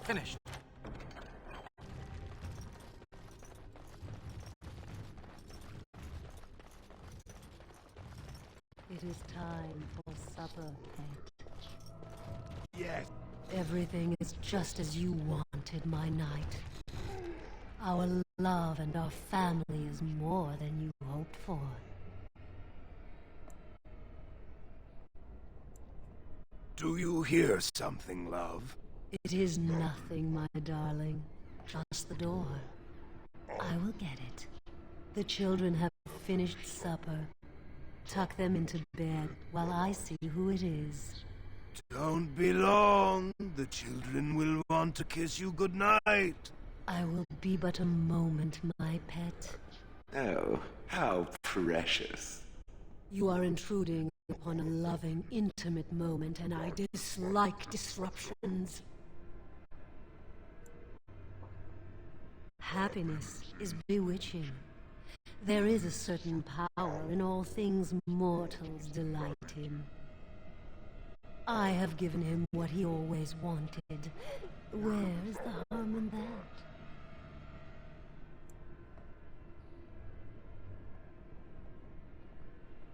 finished. It is time for supper, pet. Yes. Everything is just as you wanted, my knight. Our love and our family is more than you hoped for. Do you hear something, love? It is nothing, my darling. Just the door. I will get it. The children have finished supper. Tuck them into bed while I see who it is. Don't be long. The children will want to kiss you goodnight. I will be but a moment, my pet. Oh, how precious. You are intruding upon a loving, intimate moment, and I dislike disruptions. Happiness is bewitching. There is a certain power in all things mortals delight in. I have given him what he always wanted. Where is the harm in that?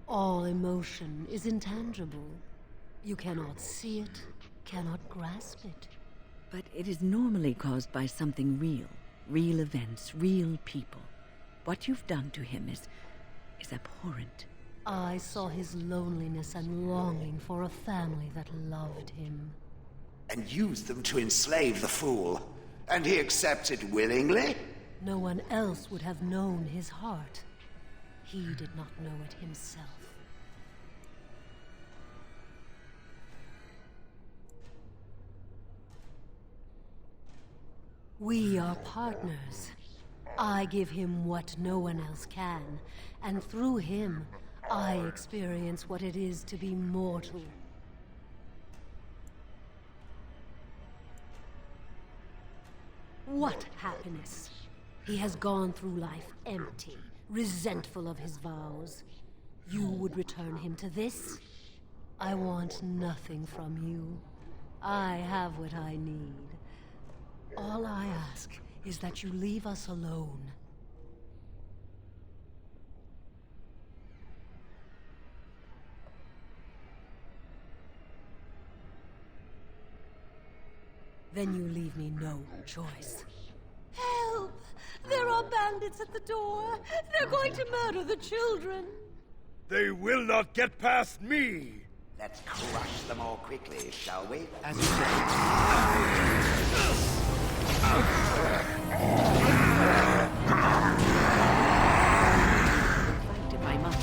All emotion is intangible. You cannot see it, cannot grasp it. But it is normally caused by something real. Real events, real people. What you've done to him is abhorrent. I saw his loneliness and longing for a family that loved him. And used them to enslave the fool. And he accepted willingly? No one else would have known his heart. He did not know it himself. We are partners. I give him what no one else can, and through him, I experience what it is to be mortal. What happiness! He has gone through life empty, resentful of his vows. You would return him to this? I want nothing from you. I have what I need. All I ask is that you leave us alone. Then you leave me no choice. Help! There are bandits at the door! They're going to murder the children! They will not get past me! Let's crush them all quickly, shall we? As you say. Fight if I must.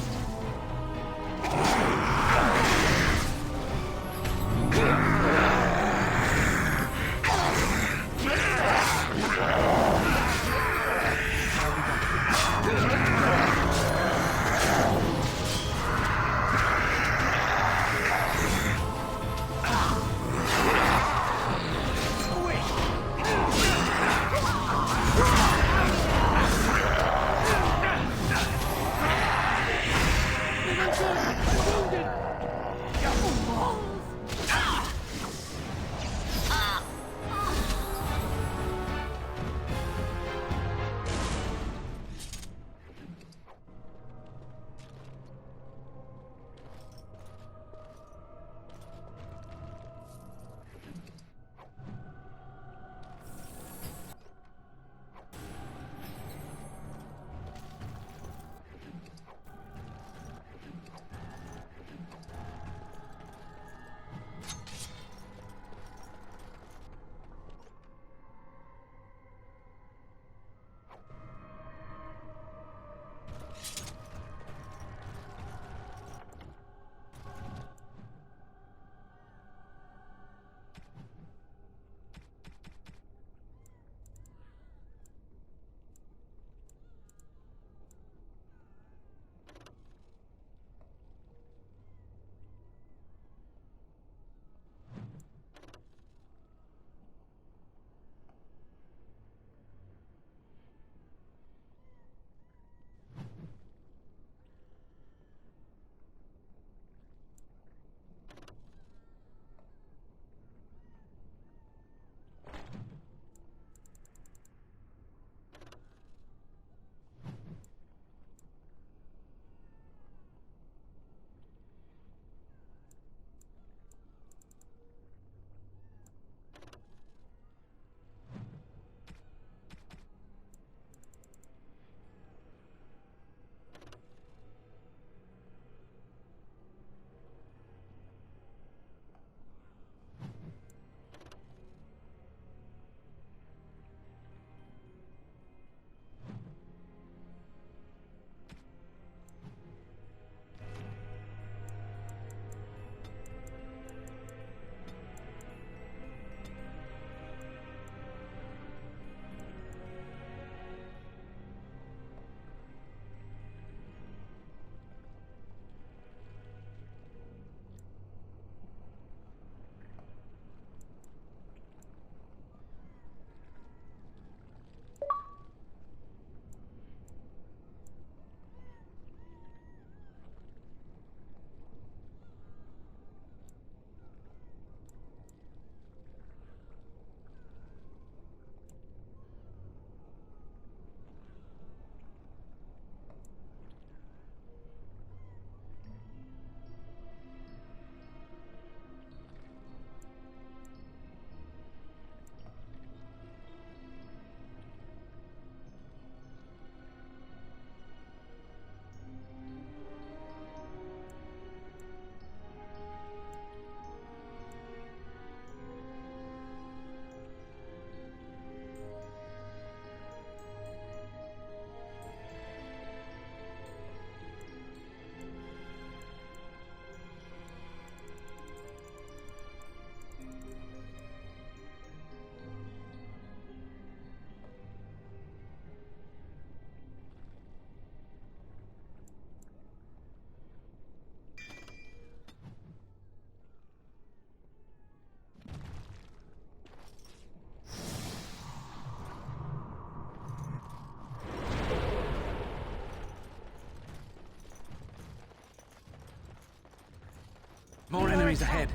enemies ahead.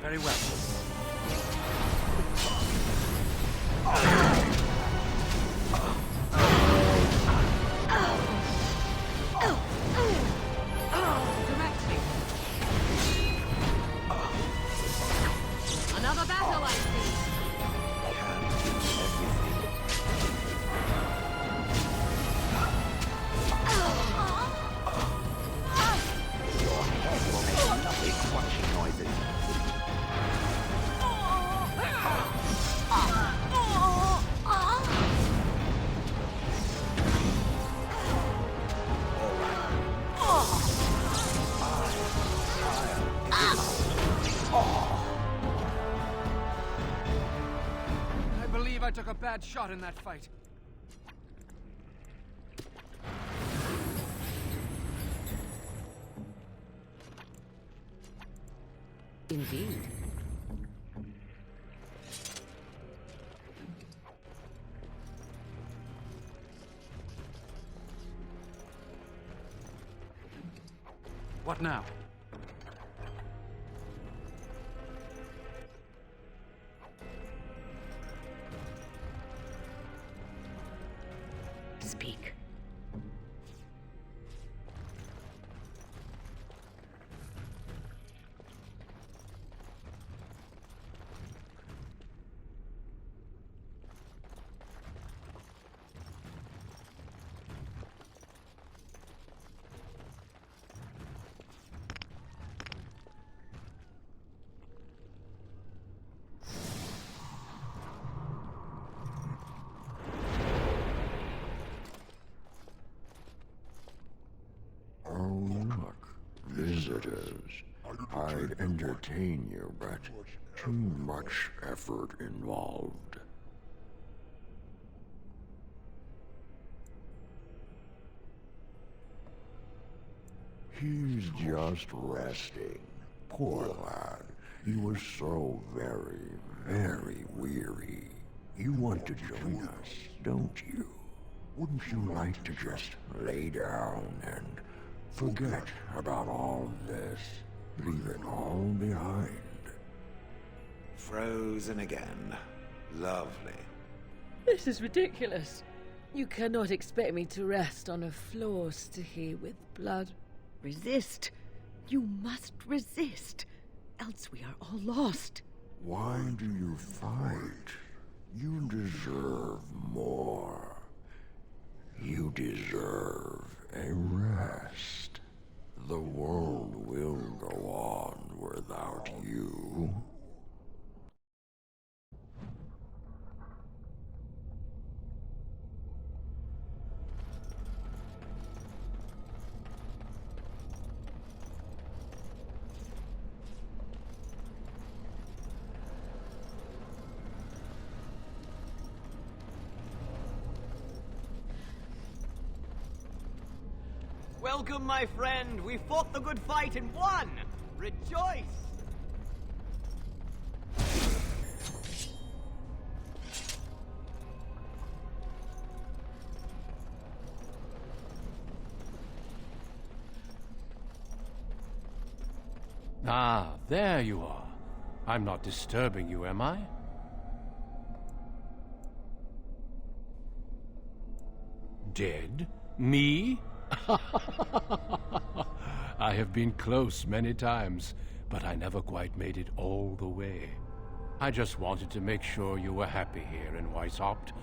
Very well. Directly. Another battle, I see. I believe I took a bad shot in that fight. Indeed. What now? Speak. Oh, look, visitors. I'd entertain you, but too much effort involved. He's just resting. Poor lad. He was so very, very weary. You want to join us, don't you? Wouldn't you like to just lay down and forget about all of this? Leave it all behind. Frozen again. Lovely. This is ridiculous. You cannot expect me to rest on a floor sticky with blood. Resist. You must resist. Else we are all lost. Why do you fight? You deserve more. You deserve a rest. The world will go on without you. Welcome, my friend. We fought the good fight and won. Rejoice! Ah, there you are. I'm not disturbing you, am I? Dead? Me? I have been close many times, but I never quite made it all the way. I just wanted to make sure you were happy here in Weishaupt.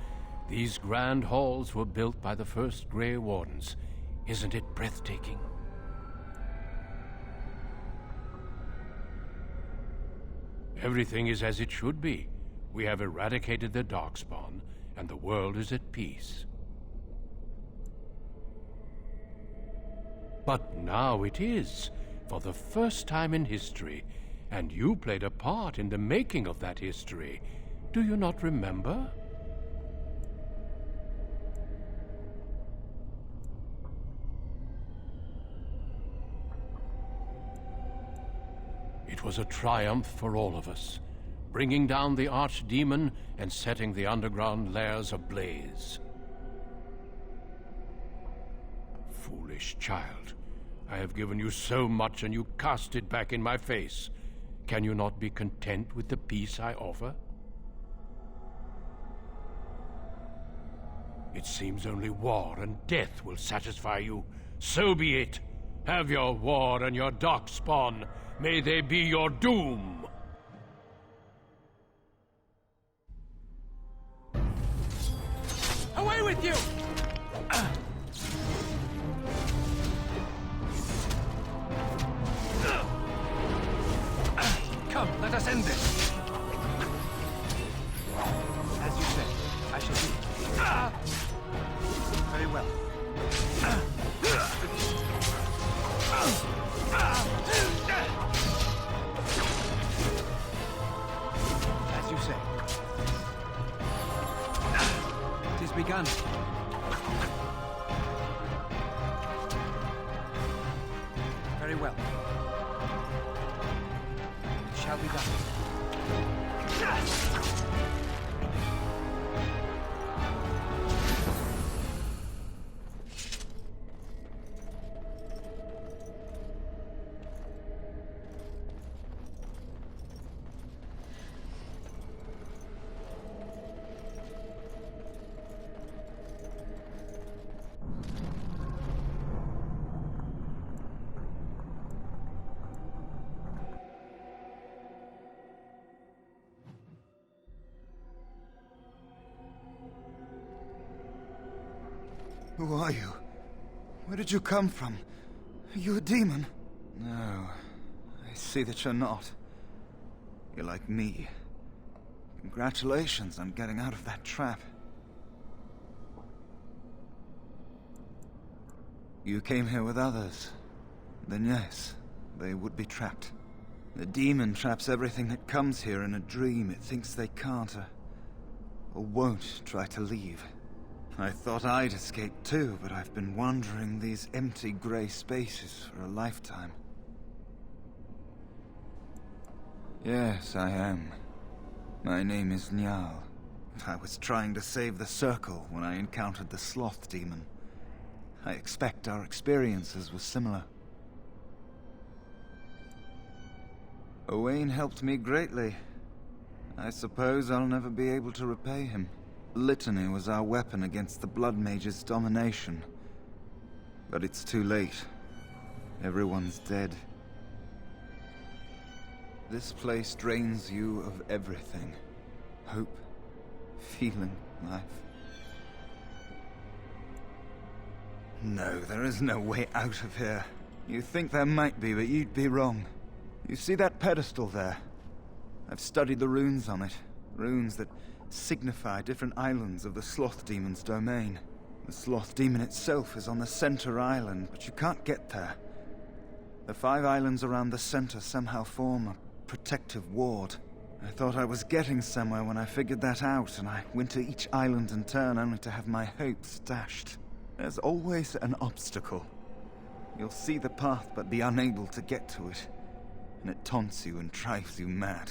These grand halls were built by the first Grey Wardens. Isn't it breathtaking? Everything is as it should be. We have eradicated the Darkspawn, and the world is at peace. But now it is, for the first time in history, and you played a part in the making of that history. Do you not remember? It was a triumph for all of us, bringing down the archdemon and setting the underground lairs ablaze. Foolish child. I have given you so much and you cast it back in my face. Can you not be content with the peace I offer? It seems only war and death will satisfy you. So be it. Have your war and your darkspawn. May they be your doom. Away with you! Come, let us end this. As you say, I shall do it. Very well. As you say. It is begun. Very well. It shall be done. Who are you? Where did you come from? Are you a demon? No, I see that you're not. You're like me. Congratulations on getting out of that trap. You came here with others. Then yes, they would be trapped. The demon traps everything that comes here in a dream it thinks they can't or won't try to leave. I thought I'd escape too, but I've been wandering these empty grey spaces for a lifetime. Yes, I am. My name is Njal. I was trying to save the Circle when I encountered the Sloth Demon. I expect our experiences were similar. Owain helped me greatly. I suppose I'll never be able to repay him. Litany was our weapon against the Blood Mage's domination. But it's too late. Everyone's dead. This place drains you of everything. Hope, feeling, life. No, there is no way out of here. You think there might be, but you'd be wrong. You see that pedestal there? I've studied the runes on it. Runes that signify different islands of the Sloth Demon's domain. The Sloth Demon itself is on the center island, but you can't get there. The 5 islands around the center somehow form a protective ward. I thought I was getting somewhere when I figured that out, and I went to each island in turn only to have my hopes dashed. There's always an obstacle. You'll see the path but be unable to get to it, and it taunts you and drives you mad.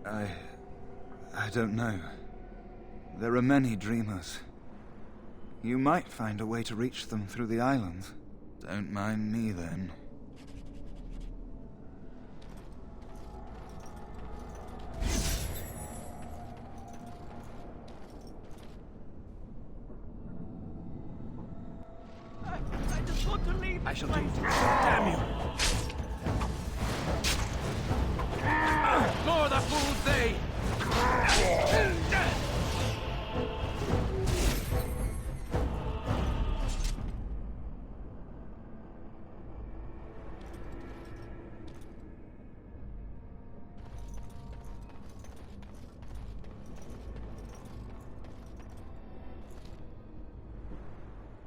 I don't know. There are many dreamers. You might find a way to reach them through the islands. Don't mind me, then. I just want to leave. I shall do it. Damn you! More the fools they!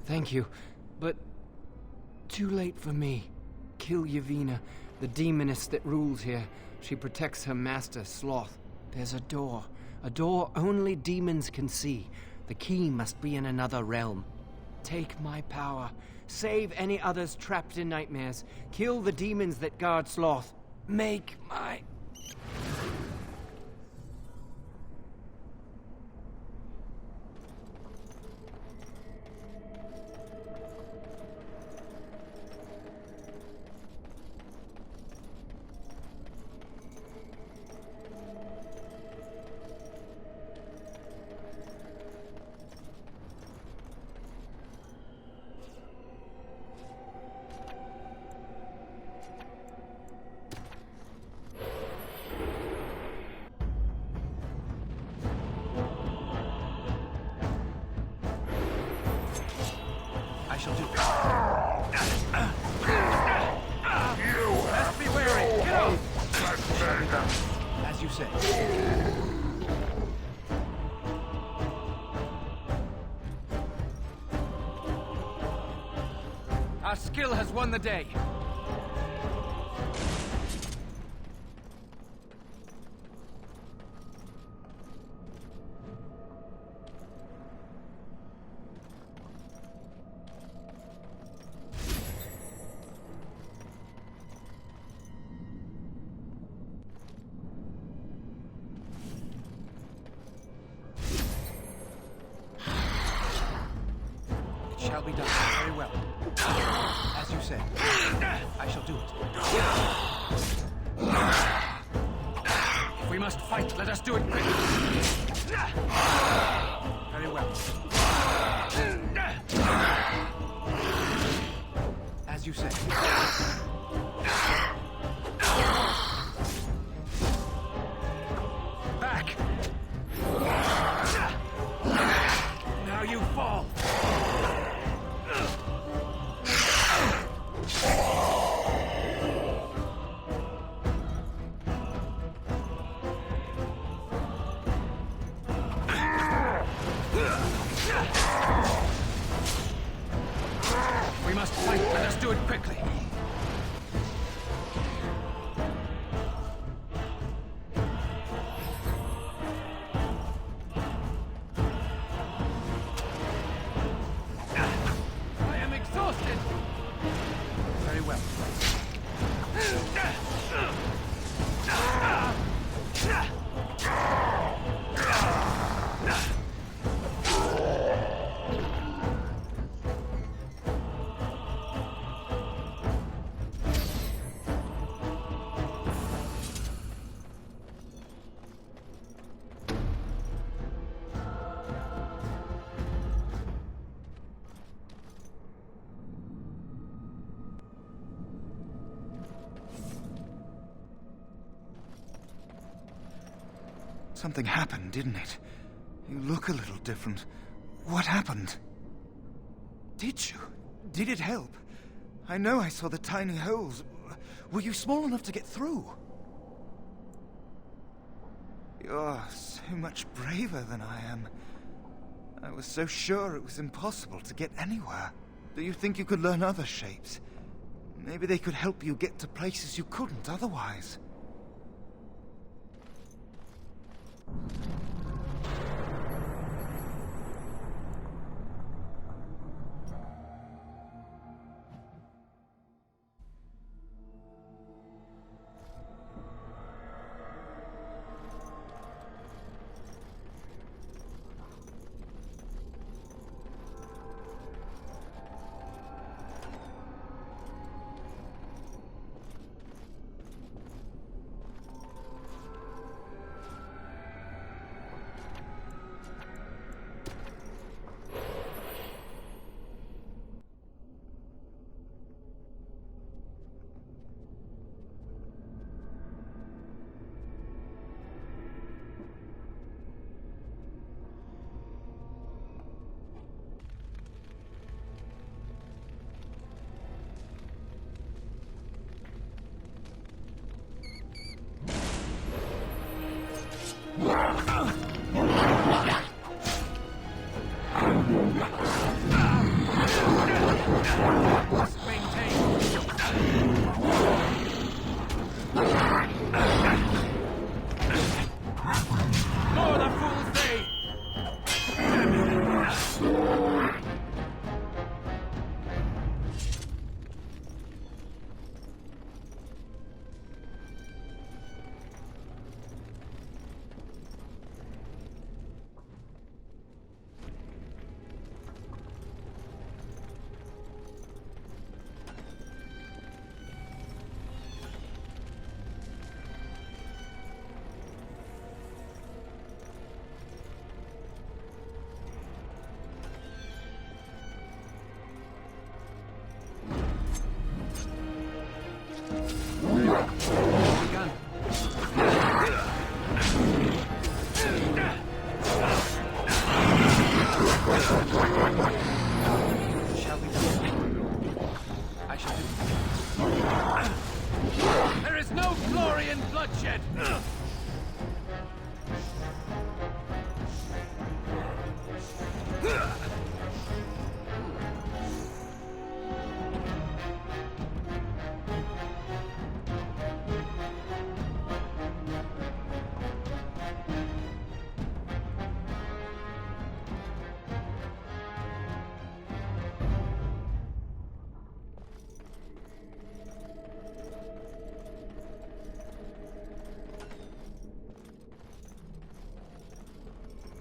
Thank you, but too late for me. Kill Yevina, the demoness that rules here. She protects her master, Sloth. There's a door only demons can see. The key must be in another realm. Take my power. Save any others trapped in nightmares. Kill the demons that guard Sloth. Make my... As you say. Our skill has won the day. Shall be done. Very well. As you say. I shall do it. If we must fight, let us do it quickly. Very well. As you say. Back! Now you fall! We must fight. Let us do it quickly. I am exhausted. Very well. Something happened, didn't it? You look a little different. What happened? Did you? Did it help? I know I saw the tiny holes. Were you small enough to get through? You're so much braver than I am. I was so sure it was impossible to get anywhere. Do you think you could learn other shapes? Maybe they could help you get to places you couldn't otherwise.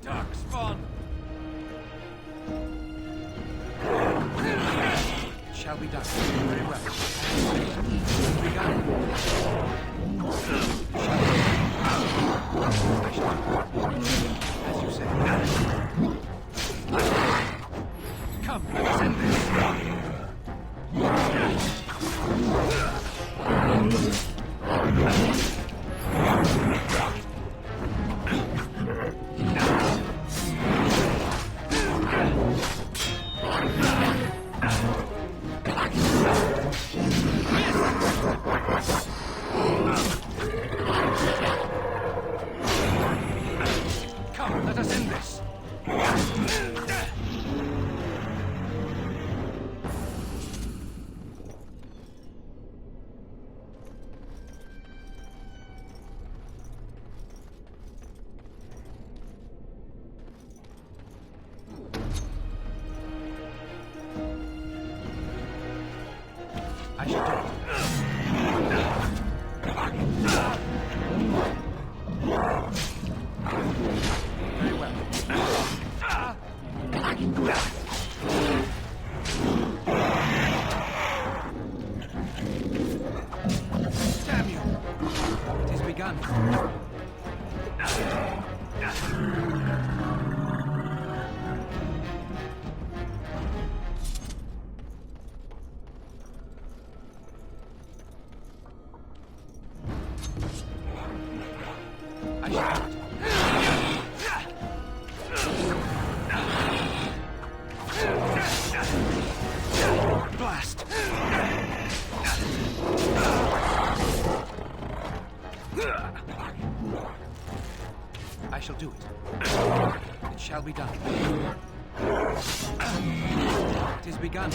Dark spawn! It shall be done. Very well. Begun. As you say. Come, let us end this. Come, let us end this. I shall do it. Very well. Damn you! It is begun. I shall do it. Blast! I shall do it. It shall be done. It is begun.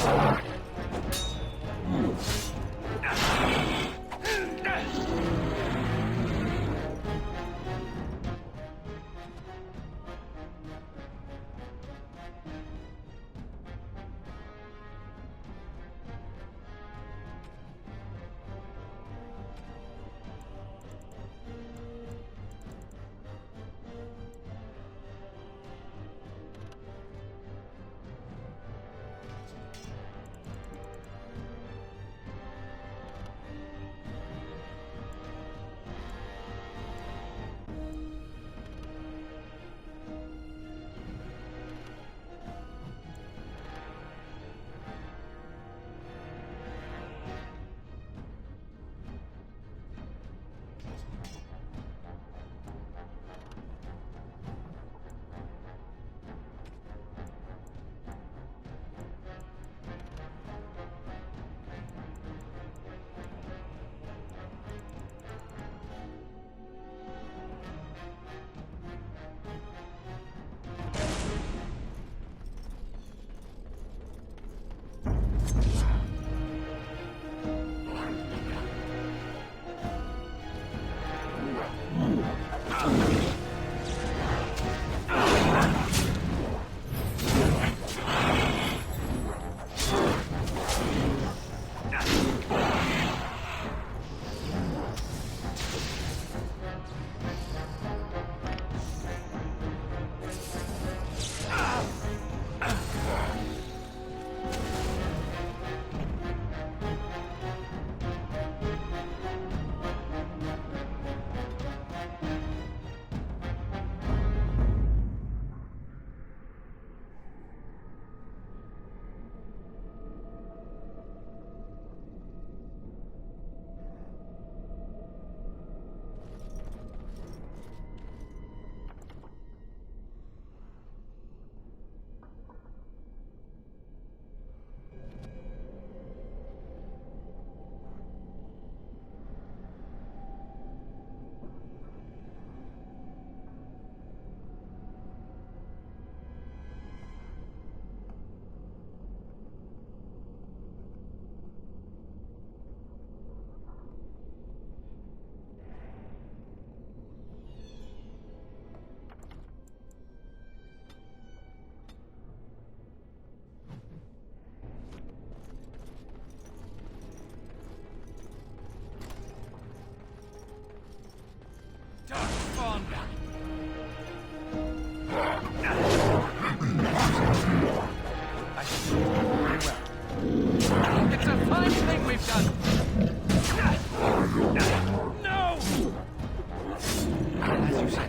As you say.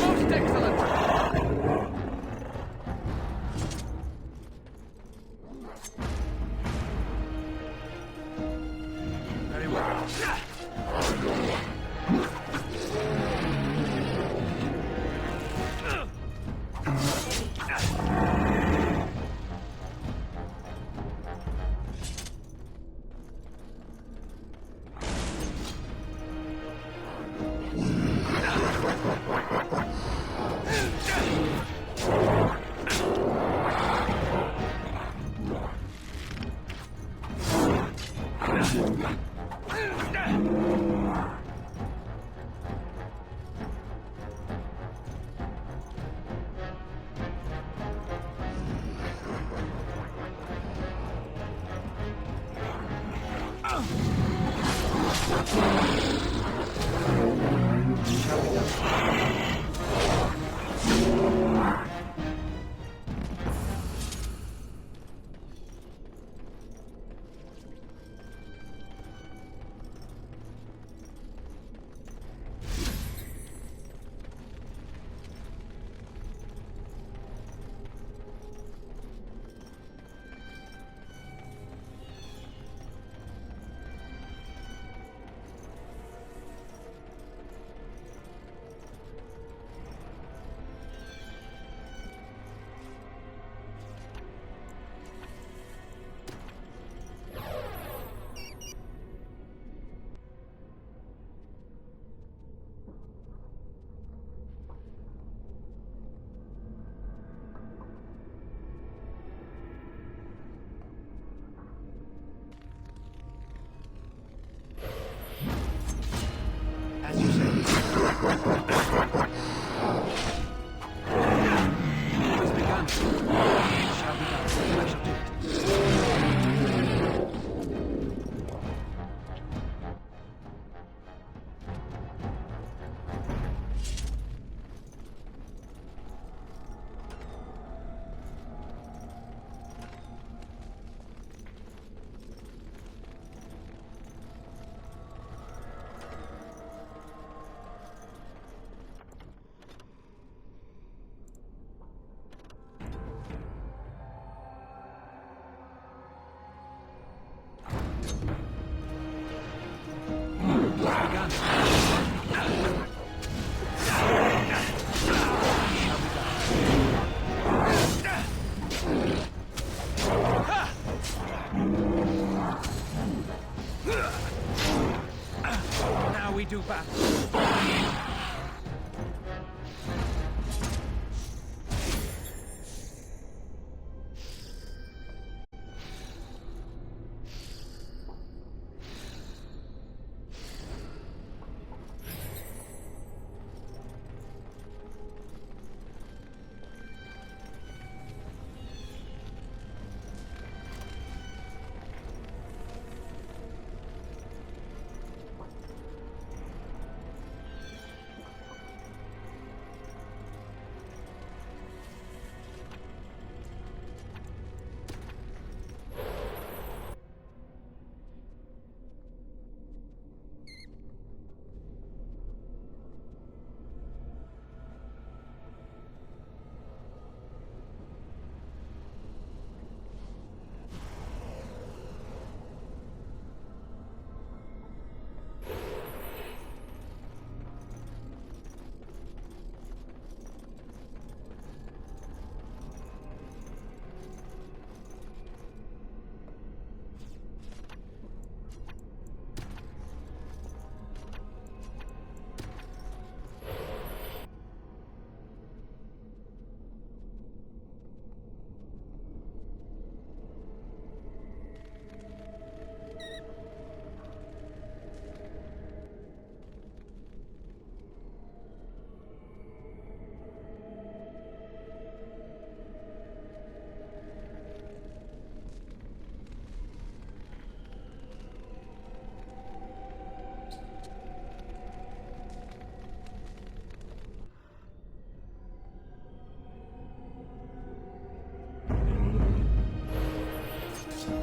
Most excellent! Very well. As you say. It has begun. It shall be done. I shall do it. Now we do battle.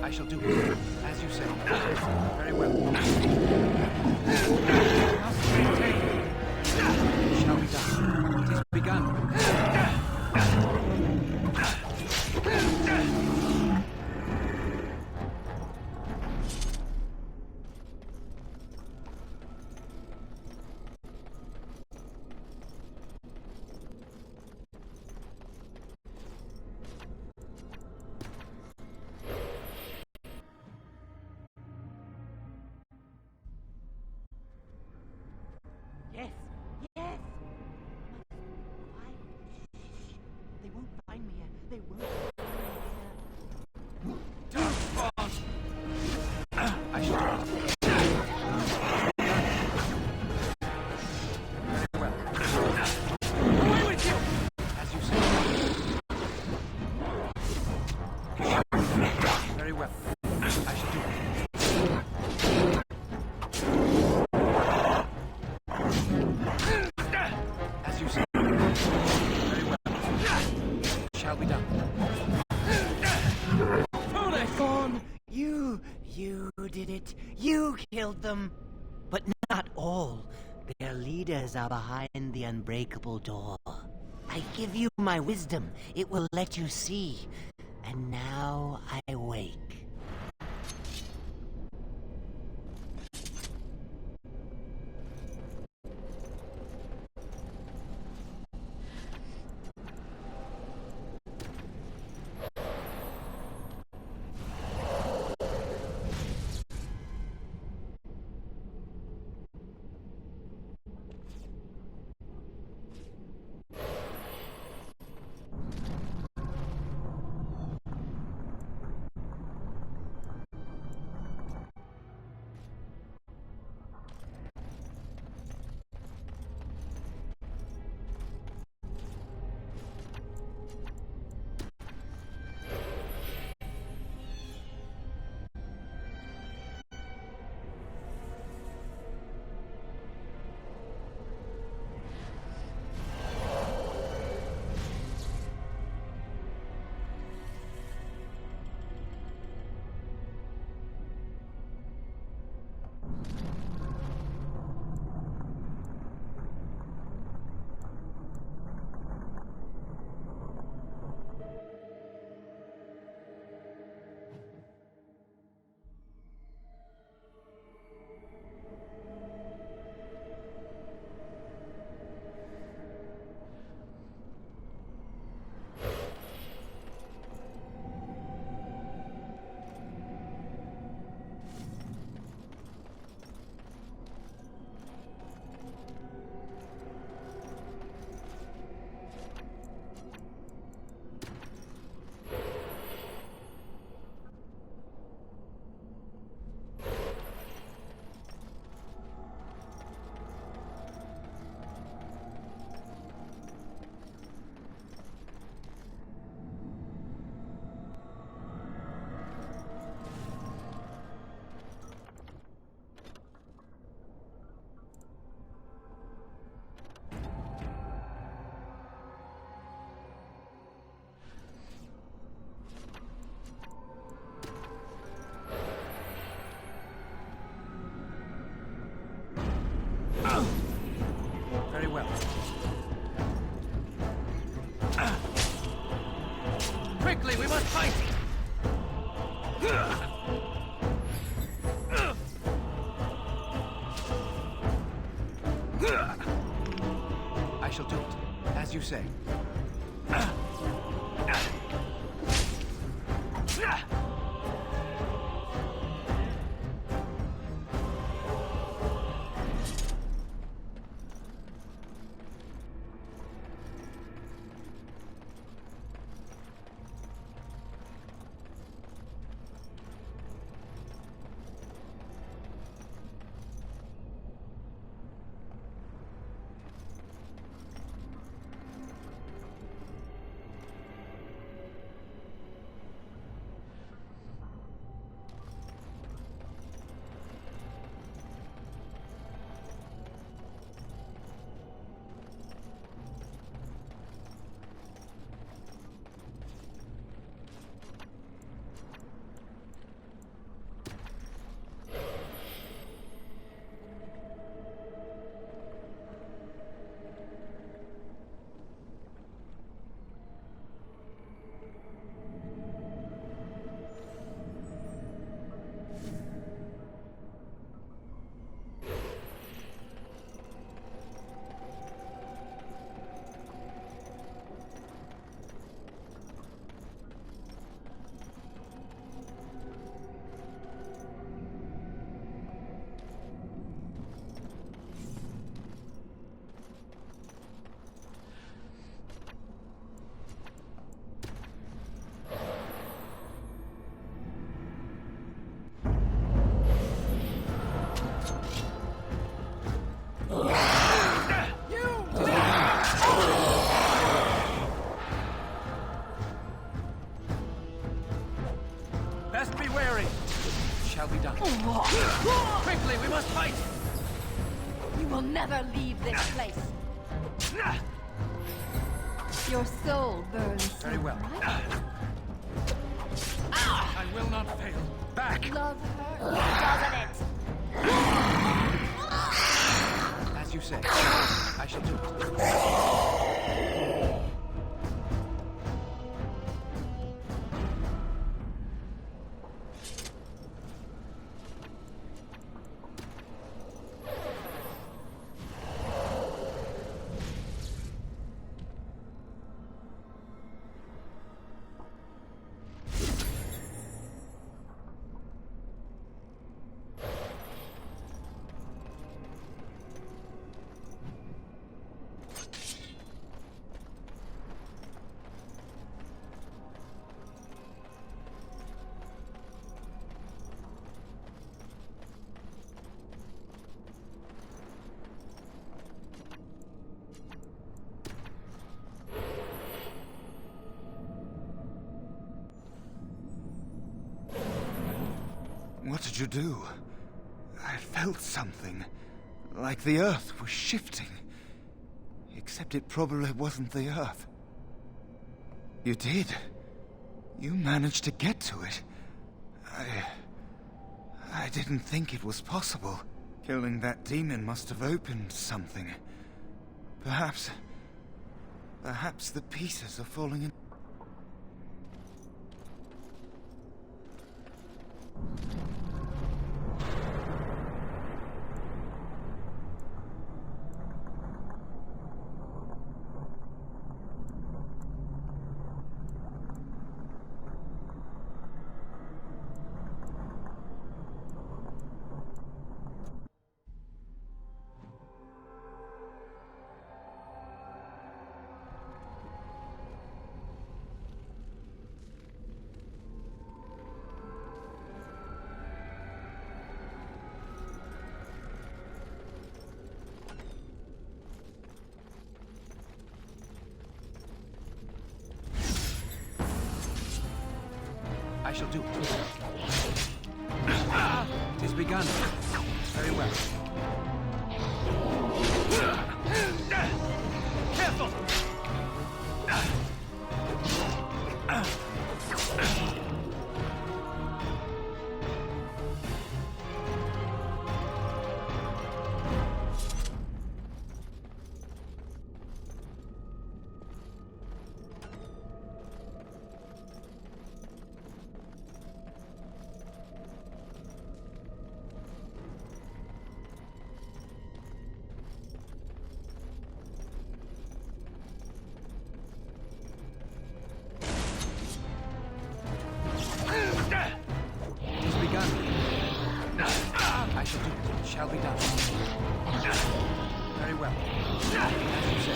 I shall do it, as you say. Very well. Must maintain. They won't. I should do it. Very well. Away with you! As you say. Very well. I should do it. As you say. Very well. Shall be done. Thorn, you did it. You killed them. But not all. Their leaders are behind the unbreakable door. I give you my wisdom. It will let you see. And now I wake. Very well. Quickly, we must fight! I shall do it, as you say. never leave this place. Your soul burns so Very well. bright. I will not fail. Back! Love hurts, doesn't it? As you say, I shall do it. What did you do? I felt something. Like the Earth was shifting. Except it probably wasn't the Earth. You did. You managed to get to it. I didn't think it was possible. Killing that demon must have opened something. Perhaps the pieces are falling in. I shall do it. It is begun. Very well. Careful! I shall do it. It shall be done. Very well. As you say.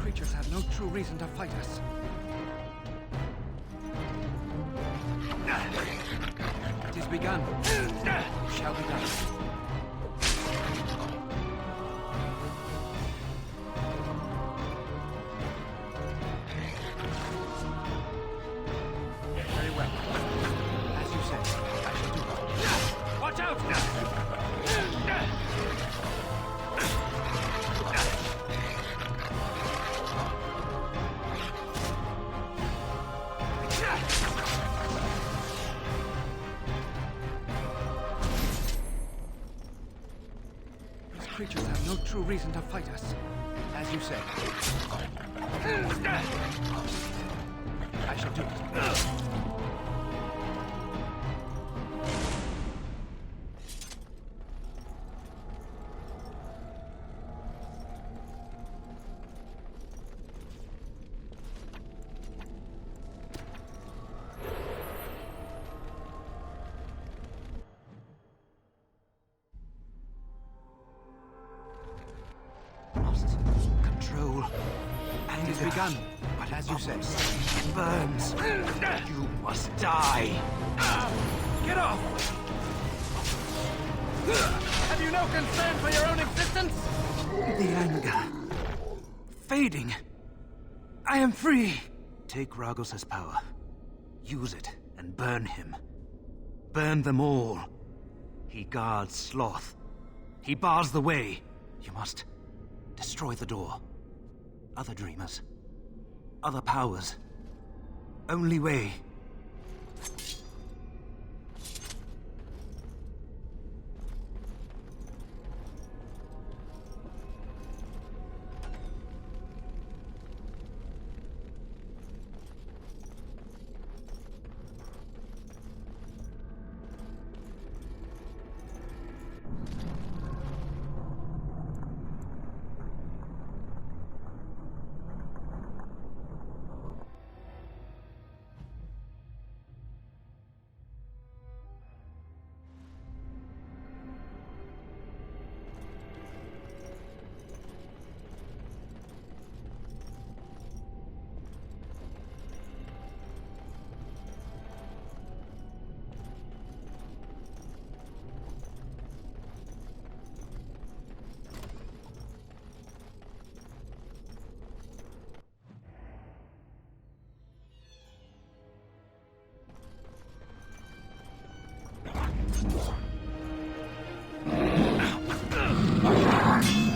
Creatures have no true reason to fight us. It is begun. It shall be done. Very well. As you say, I shall do it. Watch out! Creatures have no true reason to fight us. As you say. I shall do it. Control. And it is begun. But as you say. It burns. You must die. Get off! Have you no concern for your own existence? The anger. Fading. I am free. Take Ragos' power. Use it and burn him. Burn them all. He guards Sloth. He bars the way. You must destroy the door. Other dreamers. Other powers. Only way.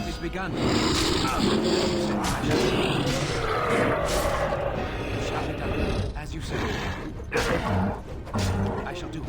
It's begun. Shall be done, as you say. I shall do it.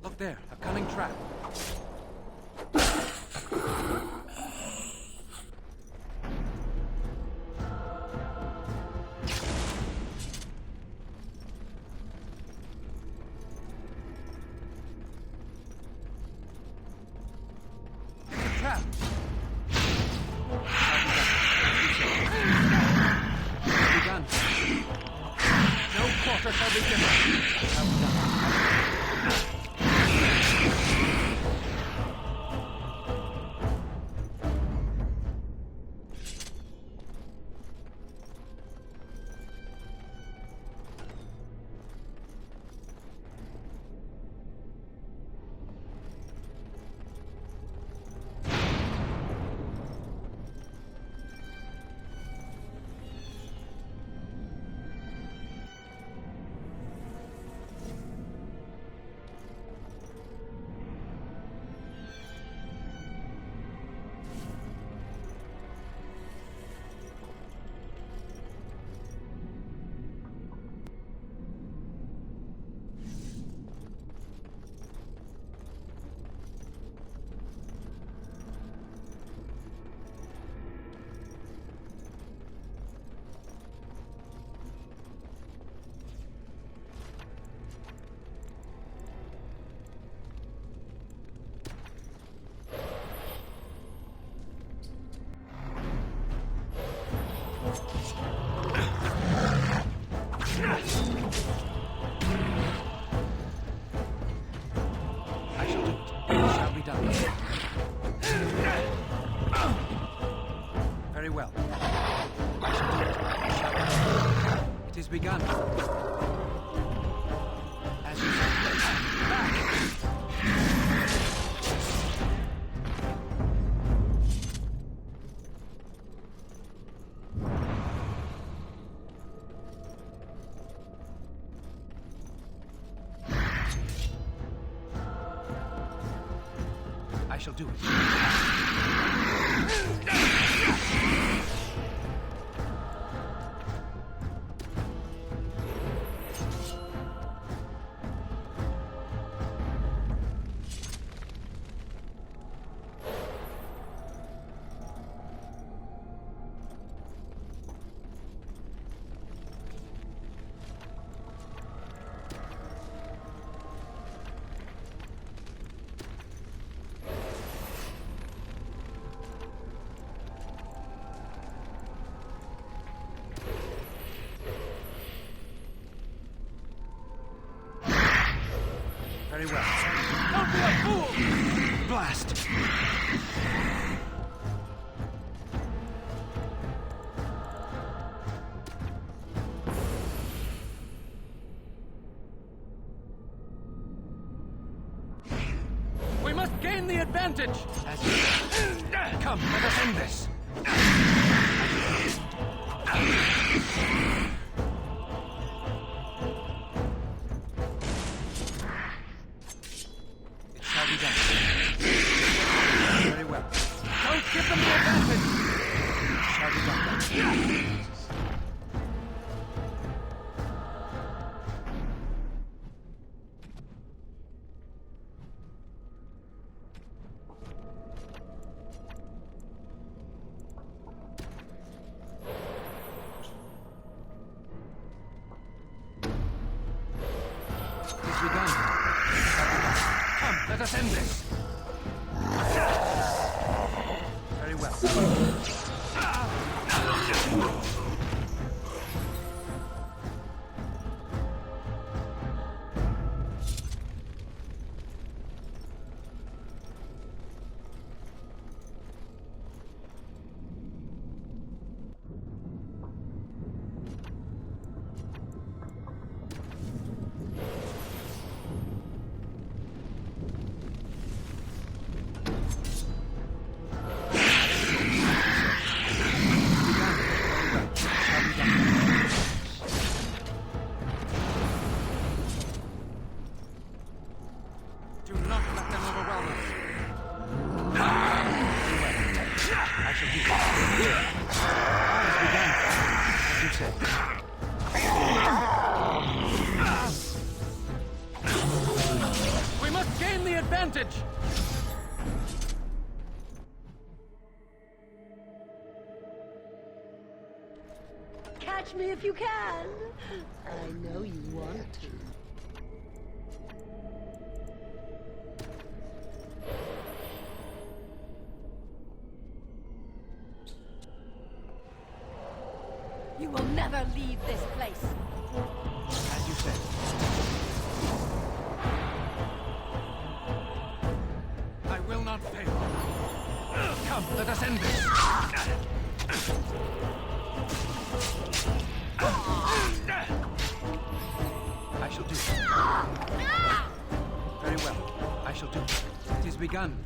Look there, a cunning trap. It's a trap. Begun. No quarter shall be given. Shall be done. Very well. I shall do it. Shall be done. It is begun. As you say. Back! I shall do it. Very well. Don't be a fool! Blast! We must gain the advantage! As you... Come, let us end this! Very well. Don't give them the advantage! Shall be done. It's begun. Come, let us end this! Very well. Do not let them overwhelm us. I shall do it. All is begun, as you said. We must gain the advantage! Catch me if you can. I know you want to. You will never leave this place. As you said. I will not fail. Come, let us end this. I shall do it. Very well. I shall do it. It is begun.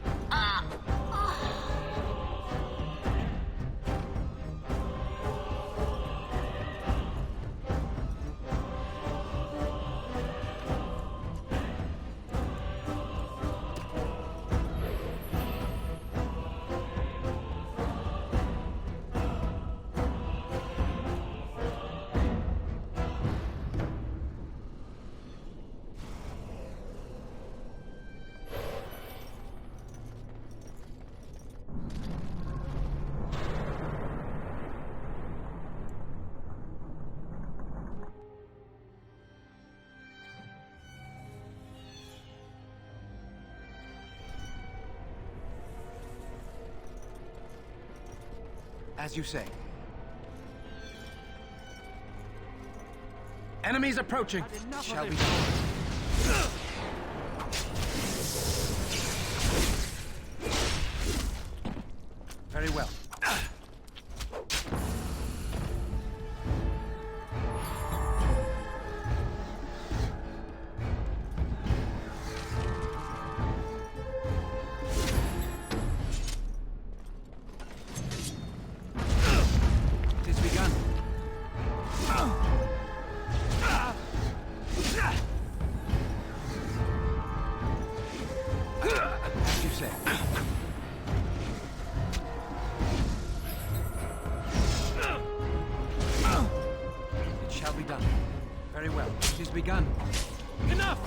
As you say. Enemies approaching. Shall be done. Very well. It is begun. As you say. It shall be done. Very well. It is begun. Enough!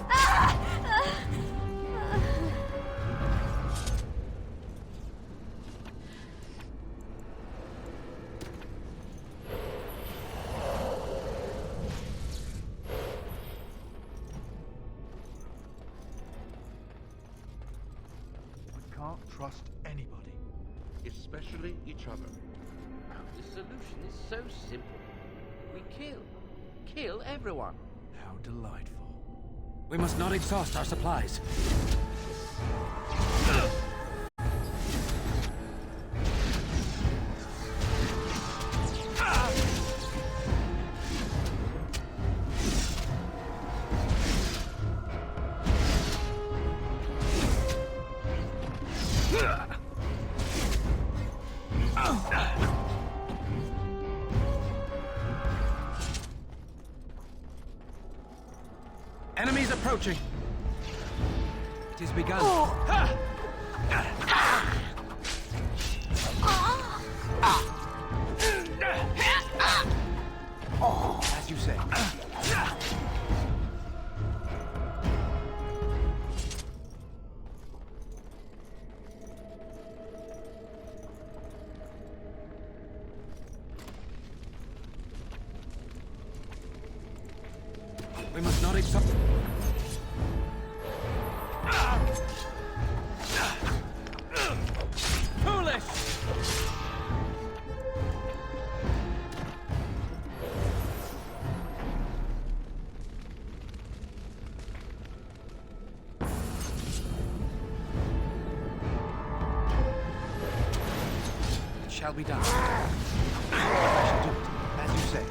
We can't trust anybody. Especially each other. The solution is so simple. We kill. Kill everyone. How delightful. We must not exhaust our supplies. Enemies approaching. It is begun. As you say. We must not exhaust. Foolish! It shall be done. I shall do it, as you say.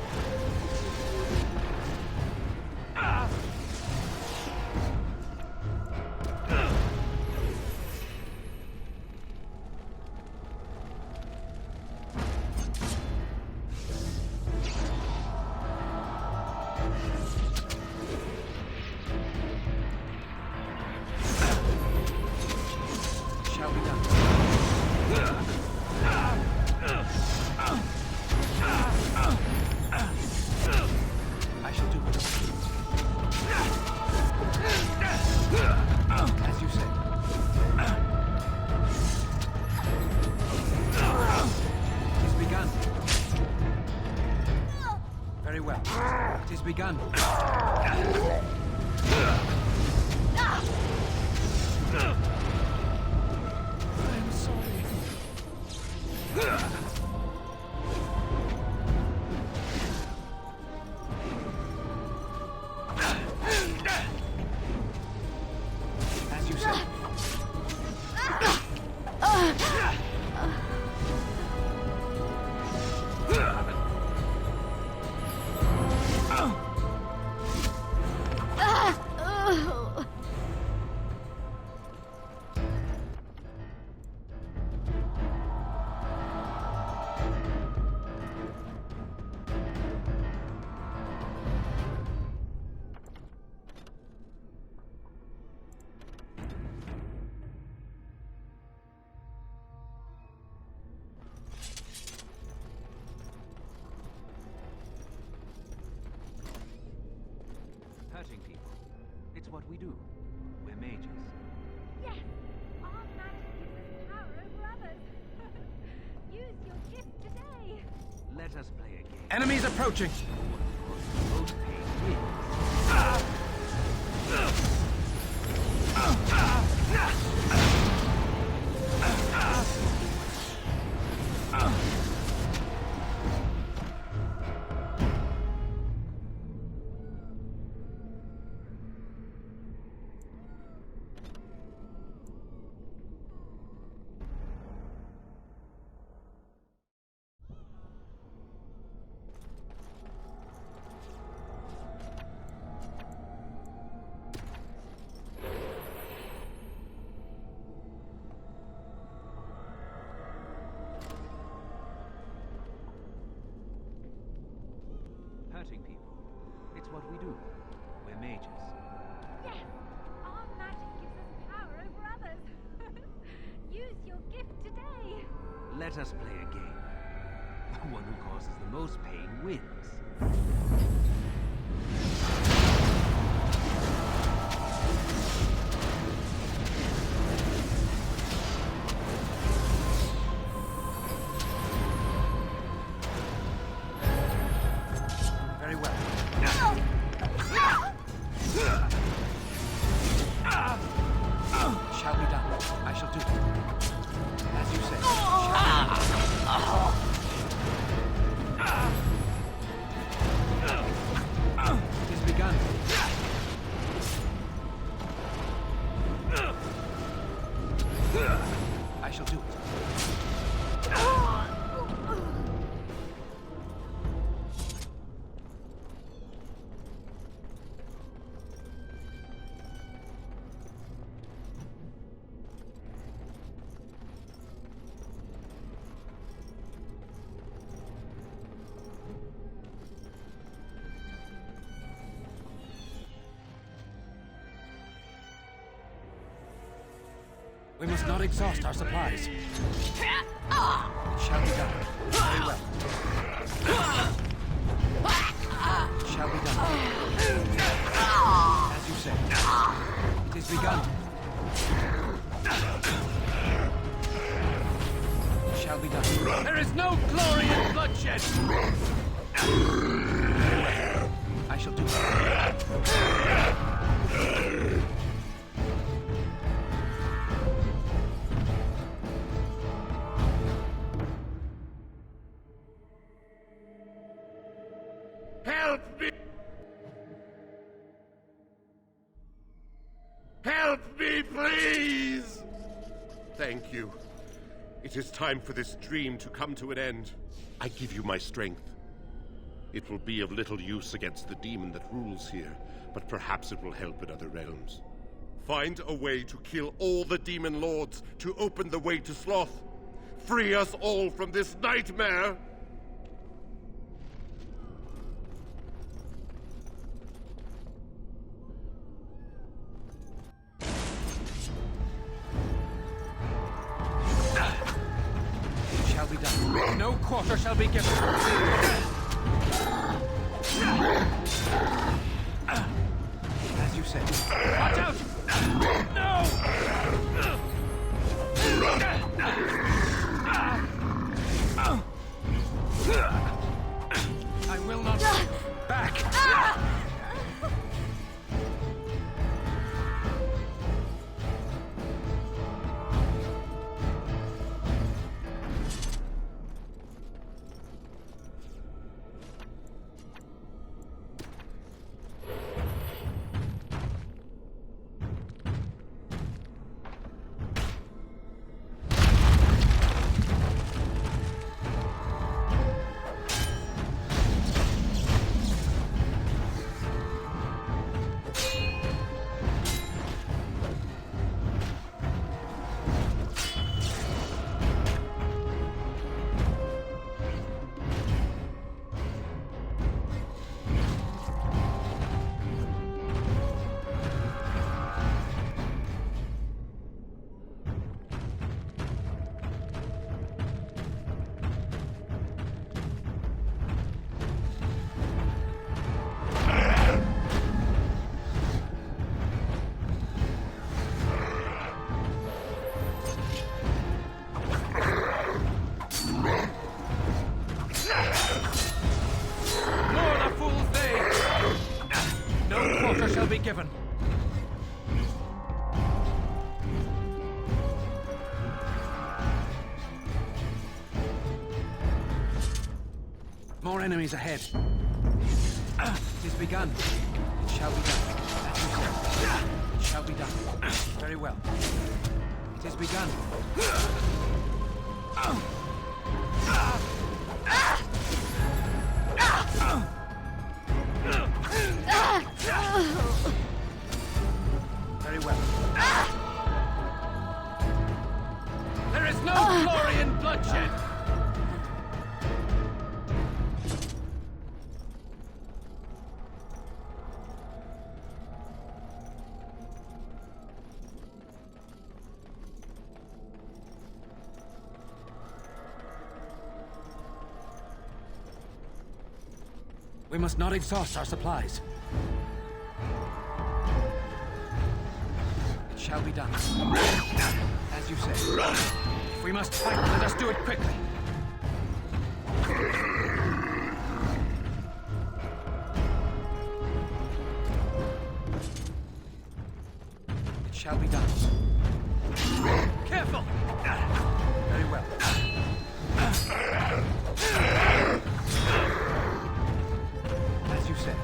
Shall be done. I shall do it. As you say. It is begun. Very well. It is begun. I'm sorry. As you say. Hurting people. It's what we do. We're mages. Yes! Our magic gives us power over others. Use your gift today. Let us play a game. Enemies approaching! Most pain wins. your gift today. Let us play a game. The one who causes the most pain wins. Very well. Shall be done. I shall do it. As you say. It has begun. I shall do it. We must not exhaust our supplies. It shall be done. Very well. It shall be done. As you say. It is begun. It shall be done. There is no glory in bloodshed! Very well. I shall do it. Help me! Help me, please! Thank you. It is time for this dream to come to an end. I give you my strength. It will be of little use against the demon that rules here, but perhaps it will help in other realms. Find a way to kill all the demon lords to open the way to Sloth. Free us all from this nightmare! Be done. No quarter shall be given. As you say. Watch out! No! I will not. Back! Be given. More enemies ahead. It is begun. It shall be done. As you said. It shall be done. Very well. It is begun. Very well. There is no glory in bloodshed! We must not exhaust our supplies. It shall be done. As you say. If we must fight, let us do it quickly. It shall be done. Careful! Very well. As you say.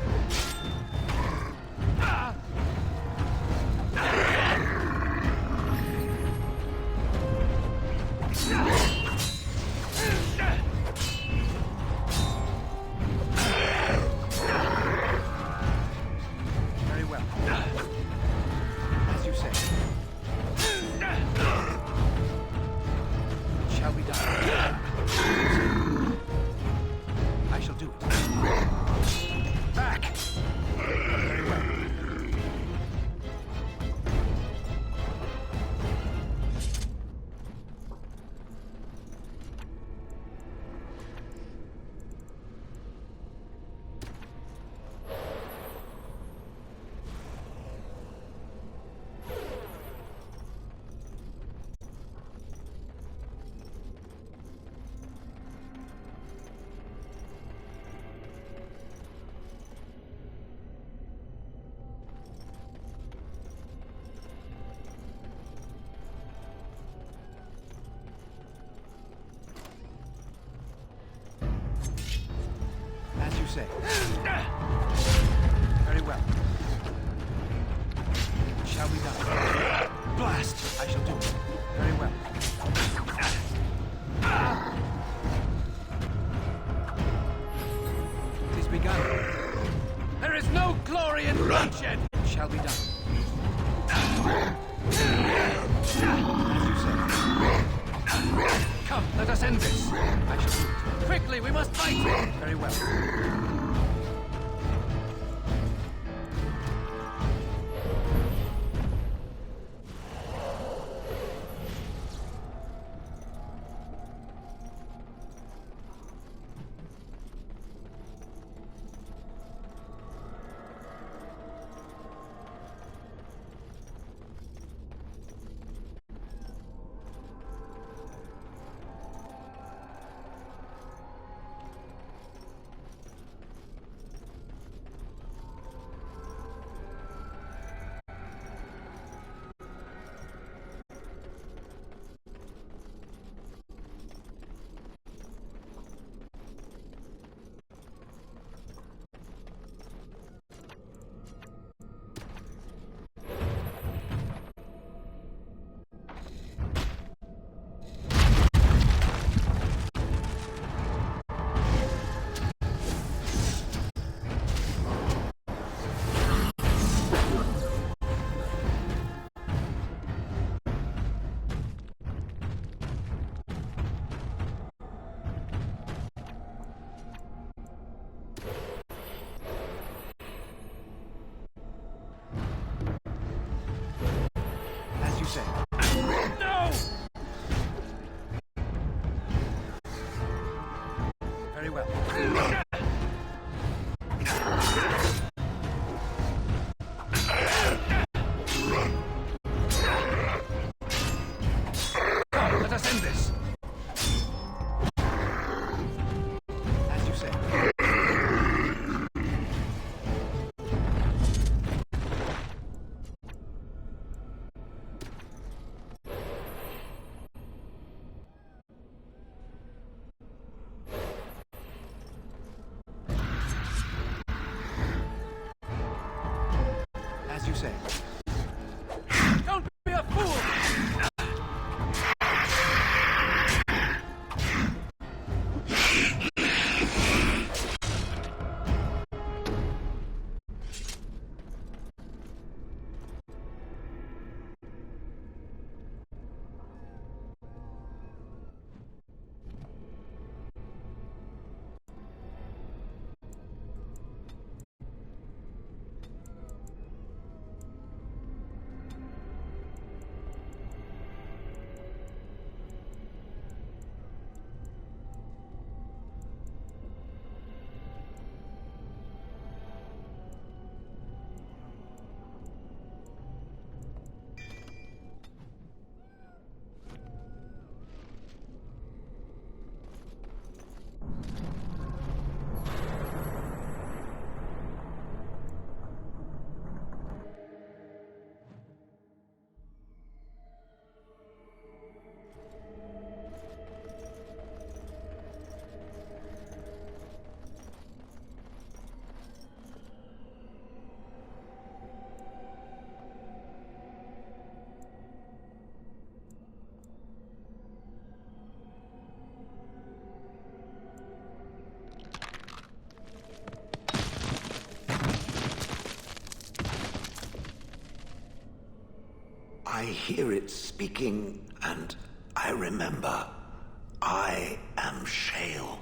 Very well. As you say. It shall be done. I shall do it. Back! Very well. As you say. Very well. It shall be done. Blast! I shall do it. Very well. It is begun. There is no glory in bloodshed! It shall be done. As you say. Come, let us end this. I shall do it. Quickly, we must fight! Very well. As you say. No! Very well. Come, let us end this. As you say. As you say. Don't be a fool! hear it speaking, and I remember. I am Shale.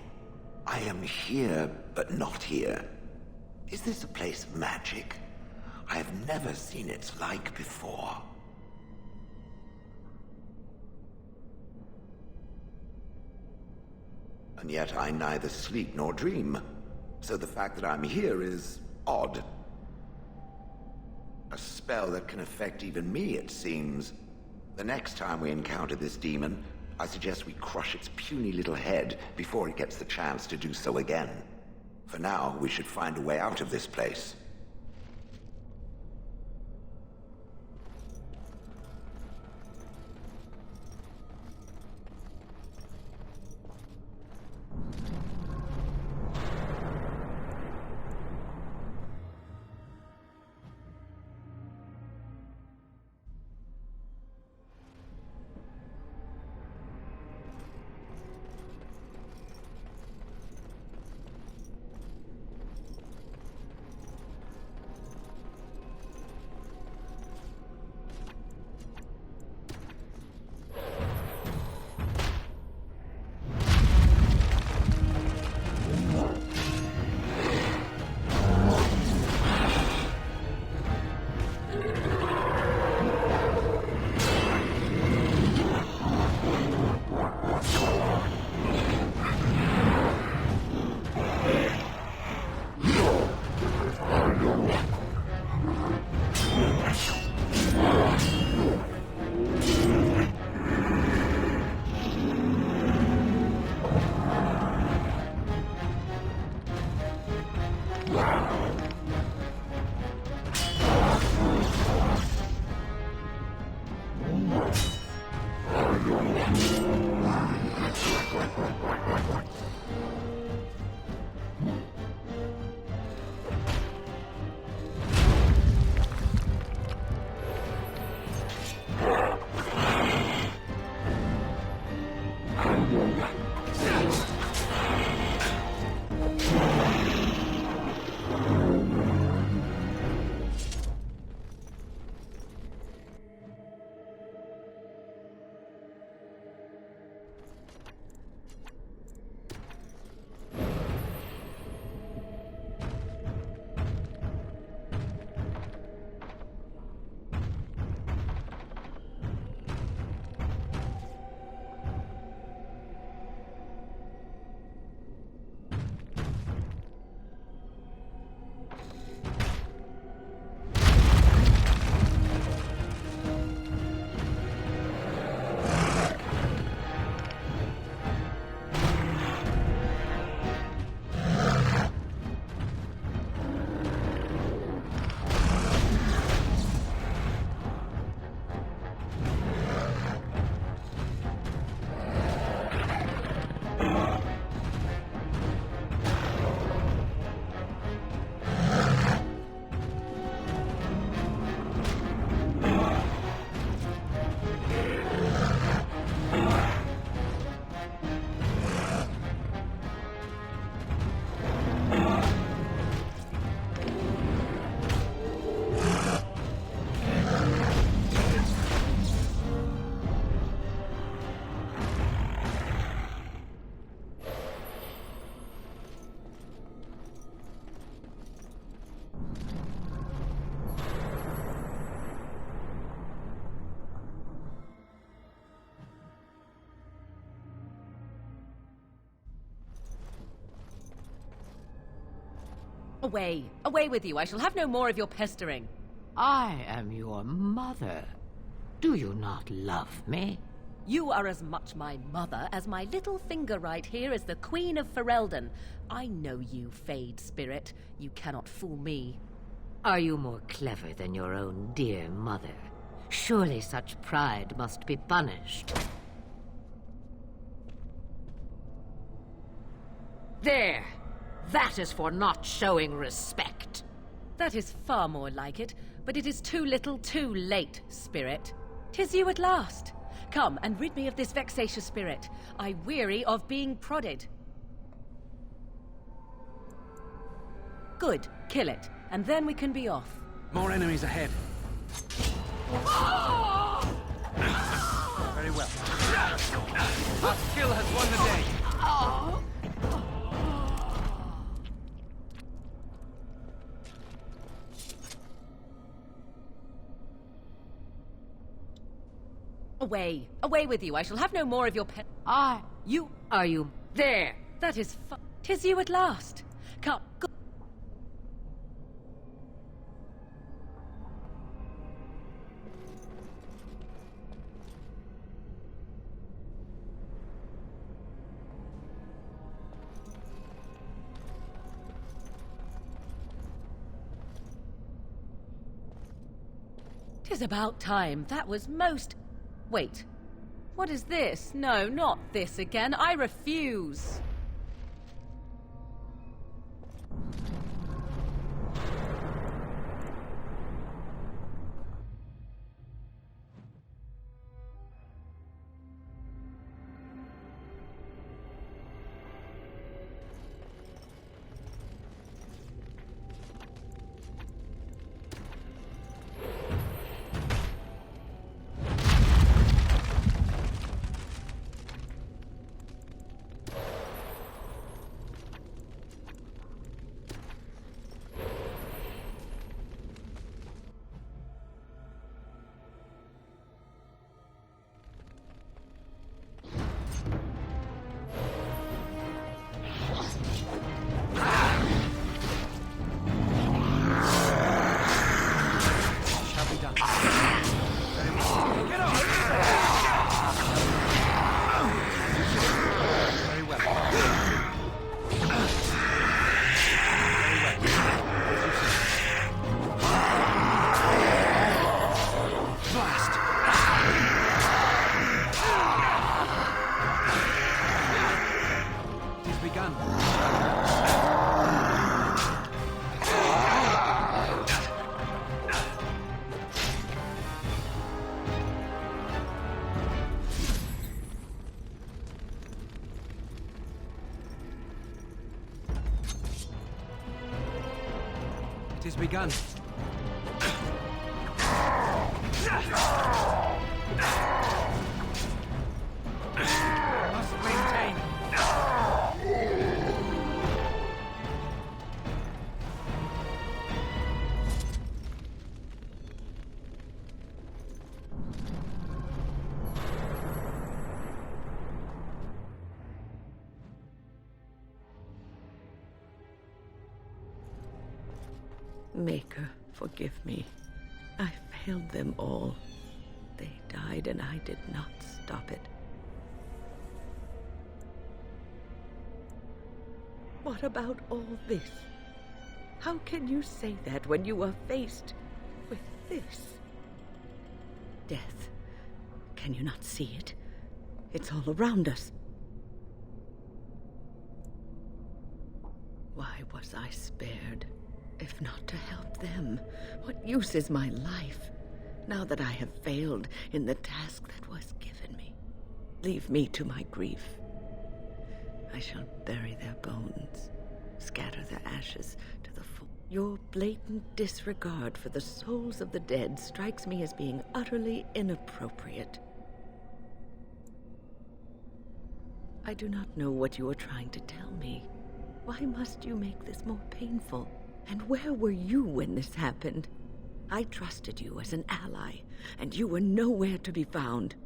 I am here, but not here. Is this a place of magic? I have never seen its like before. And yet I neither sleep nor dream. So the fact that I'm here is odd. A spell that can affect even me, it seems. The next time we encounter this demon, I suggest we crush its puny little head before it gets the chance to do so again. For now, we should find a way out of this place. Away! Away with you! I shall have no more of your pestering. I am your mother. Do you not love me? You are as much my mother as my little finger right here is the Queen of Ferelden. I know you, Fade Spirit. You cannot fool me. Are you more clever than your own dear mother? Surely such pride must be punished. There! That is for not showing respect. That is far more like it, but it is too little too late, Spirit. 'Tis you at last. Come and rid me of this vexatious spirit. I weary of being prodded. Good, kill it, and then we can be off. More enemies ahead. Very well. Our skill has won the day. Away. Away with you. I shall have no more of your pet. Are you there? That is 'Tis you at last. Come. Go. Tis about time. That was most... Wait. What is this? No, not this again. I refuse. It has begun. Must maintain. Maker, forgive me. I failed them all. They died and I did not stop it. What about all this? How can you say that when you are faced with this? Death. Can you not see it? It's all around us. Why was I spared? If not to help them, what use is my life, now that I have failed in the task that was given me? Leave me to my grief. I shall bury their bones, scatter their ashes to the full. Your blatant disregard for the souls of the dead strikes me as being utterly inappropriate. I do not know what you are trying to tell me. Why must you make this more painful? And where were you when this happened? I trusted you as an ally, and you were nowhere to be found.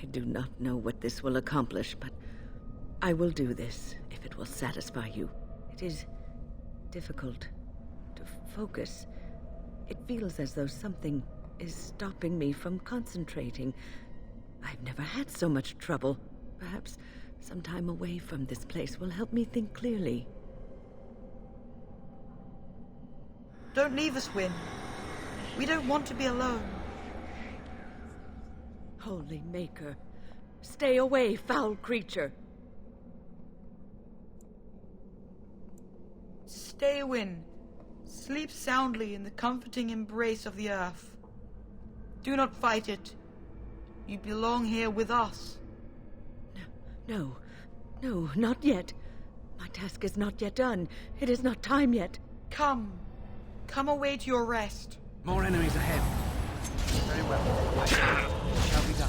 I do not know what this will accomplish, but I will do this if it will satisfy you. It is difficult to focus. It feels as though something is stopping me from concentrating. I've never had so much trouble. Perhaps some time away from this place will help me think clearly. Don't leave us, Wynne. We don't want to be alone. Holy Maker, stay away, foul creature. Stay, Wynne. Sleep soundly in the comforting embrace of the earth. Do not fight it. You belong here with us. No, not yet. My task is not yet done. It is not time yet. Come away to your rest. More enemies ahead. Very well. It shall be done.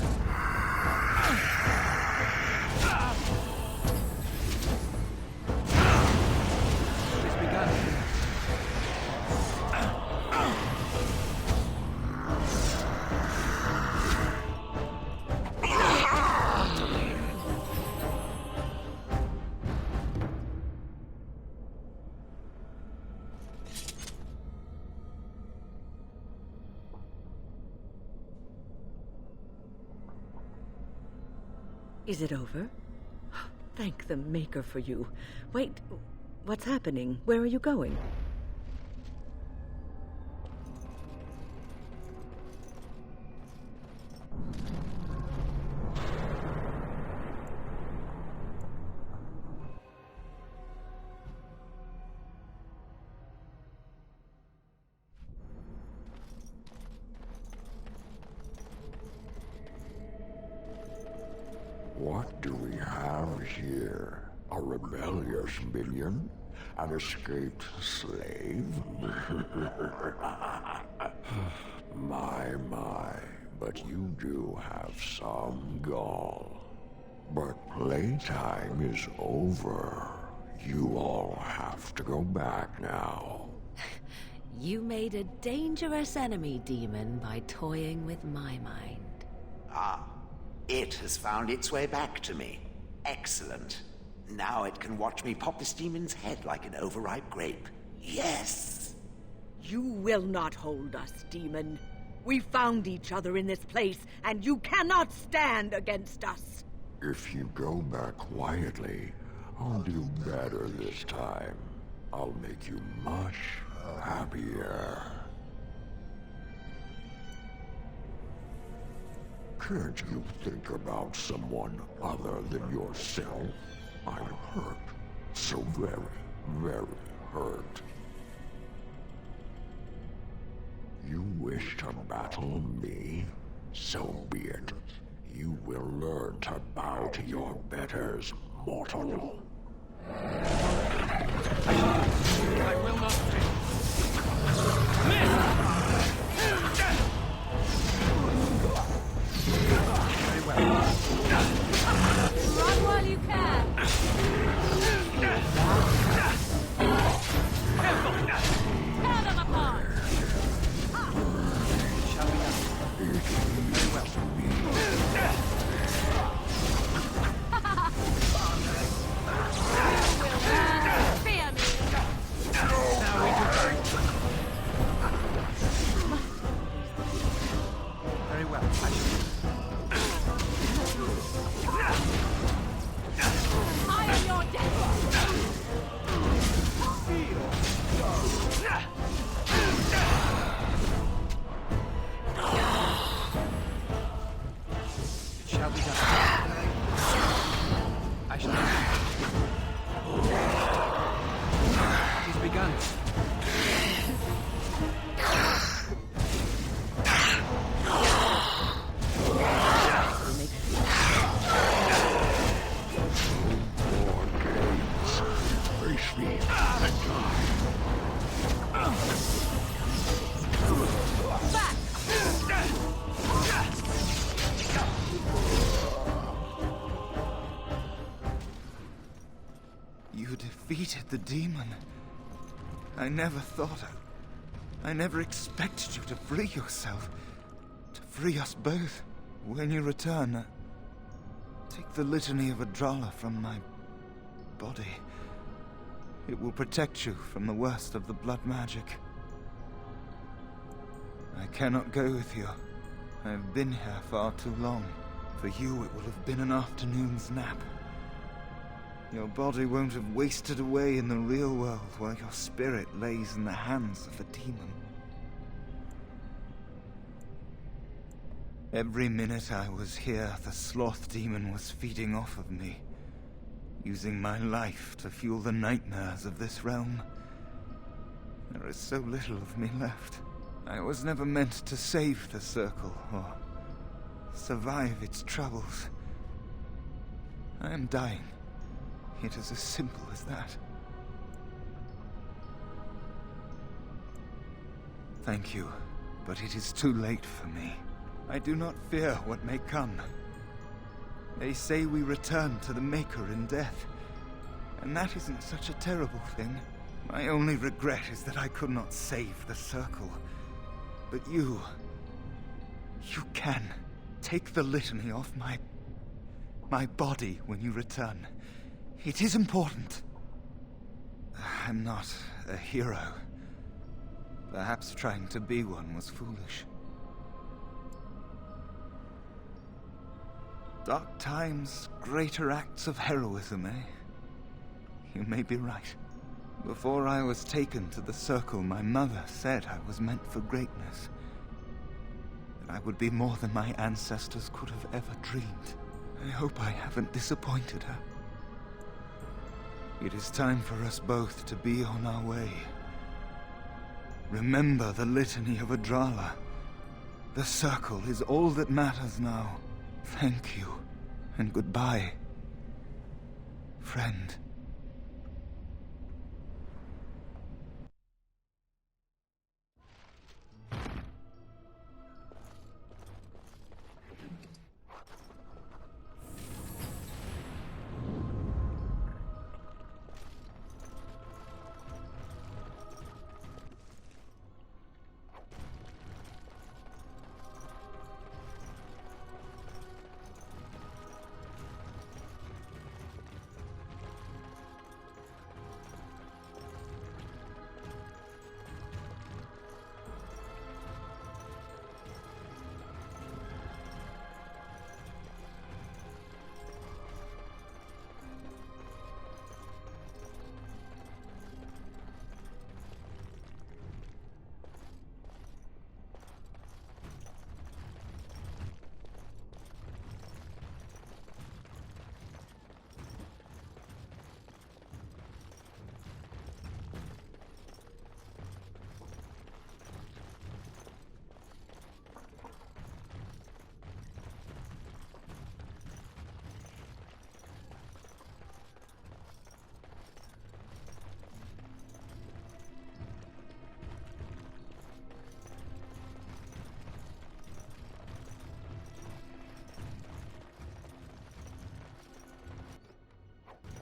Is it over? Thank the Maker for you. Wait, what's happening? Where are you going? What do we have here? A rebellious minion? An escaped slave? My, but you do have some gall. But playtime is over. You all have to go back now. You made a dangerous enemy, demon, by toying with my mind. Ah, it has found its way back to me. Excellent. Now it can watch me pop this demon's head like an overripe grape. Yes! You will not hold us, demon. We found each other in this place, and you cannot stand against us. If you go back quietly, I'll do better this time. I'll make you much happier. Can't you think about someone other than yourself? I'm hurt. So very, very hurt. You wish to battle me? So be it. You will learn to bow to your betters, mortal. I will not fail. Very well. Run while you can. Tear them apart. Shall we done? Very well. Fear me. Now we do very well. I am your death. It shall be done. I shall. It is begun. Face me and die. You defeated the demon. I never thought I never expected you to free yourself. To free us both. When you return, take the litany of Adrala from my body. It will protect you from the worst of the blood magic. I cannot go with you. I have been here far too long. For you, it will have been an afternoon's nap. Your body won't have wasted away in the real world while your spirit lays in the hands of the demon. Every minute I was here, the sloth demon was feeding off of me, using my life to fuel the nightmares of this realm. There is so little of me left. I was never meant to save the circle or survive its troubles. I am dying. It is as simple as that. Thank you, but it is too late for me. I do not fear what may come. They say we return to the Maker in death, and that isn't such a terrible thing. My only regret is that I could not save the circle. But you can. Take the litany off my body when you return. It is important. I'm not a hero. Perhaps trying to be one was foolish. Dark times, greater acts of heroism, eh? You may be right. Before I was taken to the Circle, my mother said I was meant for greatness. That I would be more than my ancestors could have ever dreamed. I hope I haven't disappointed her. It is time for us both to be on our way. Remember the litany of Adrala. The Circle is all that matters now. Thank you, and goodbye, friend.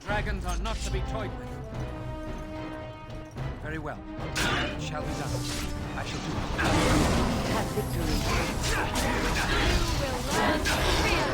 Dragons are not to be toyed with. Very well. It shall be done. I shall do it. Have victory. You will learn freely.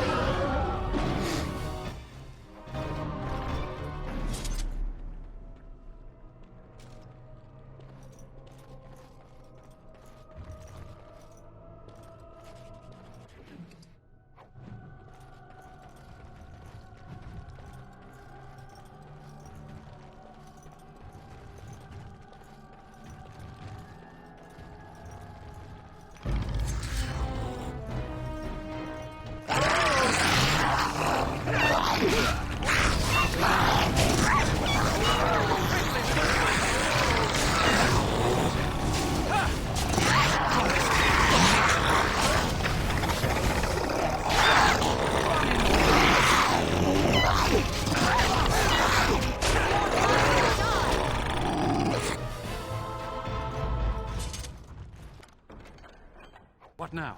What now?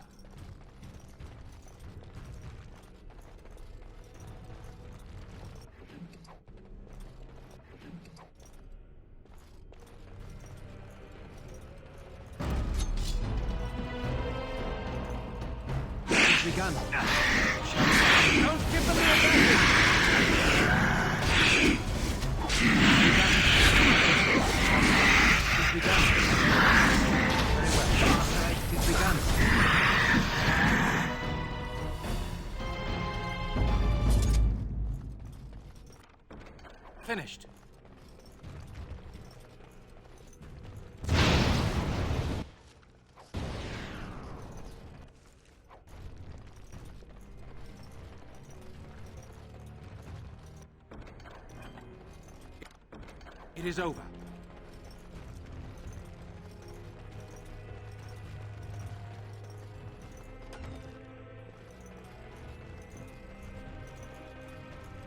It's begun. Don't give them the advantage! It's begun. Very well. It's begun. Finished. It is over.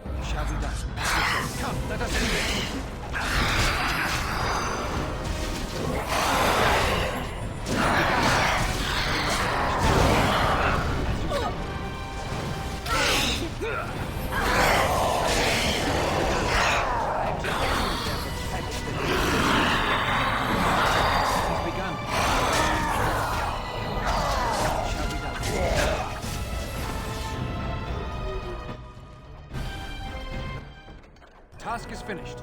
It shall be done. Come, let us end it. Task is finished.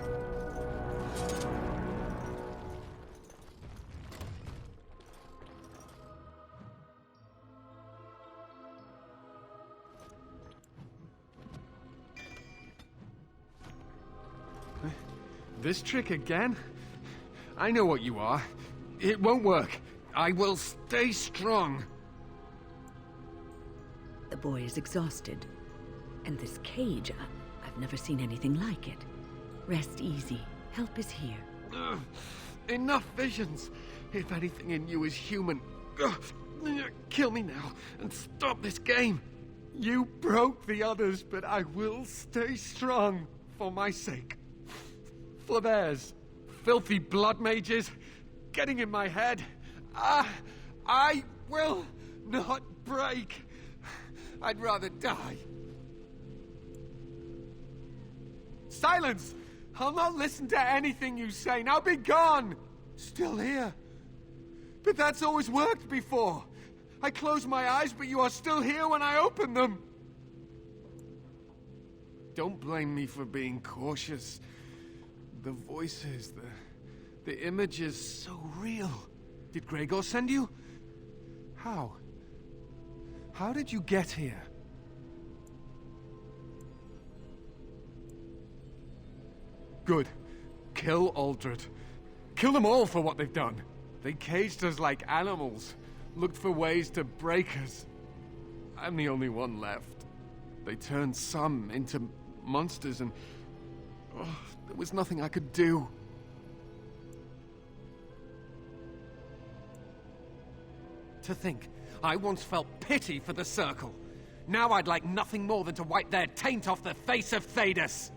This trick again? I know what you are. It won't work. I will stay strong. The boy is exhausted. And this cage, I've never seen anything like it. Rest easy. Help is here. Ugh, enough visions. If anything in you is human, kill me now and stop this game. You broke the others, but I will stay strong for my sake. For theirs. Filthy blood mages getting in my head. I will not break. I'd rather die. Silence! I'll not listen to anything you say. Now be gone! Still here. But that's always worked before. I close my eyes, but you are still here when I open them. Don't blame me for being cautious. The voices, the images, so real. Did Gregor send you? How? How did you get here? Good. Kill Aldred. Kill them all for what they've done. They caged us like animals, looked for ways to break us. I'm the only one left. They turned some into monsters and... there was nothing I could do. To think, I once felt pity for the Circle. Now I'd like nothing more than to wipe their taint off the face of Thedas.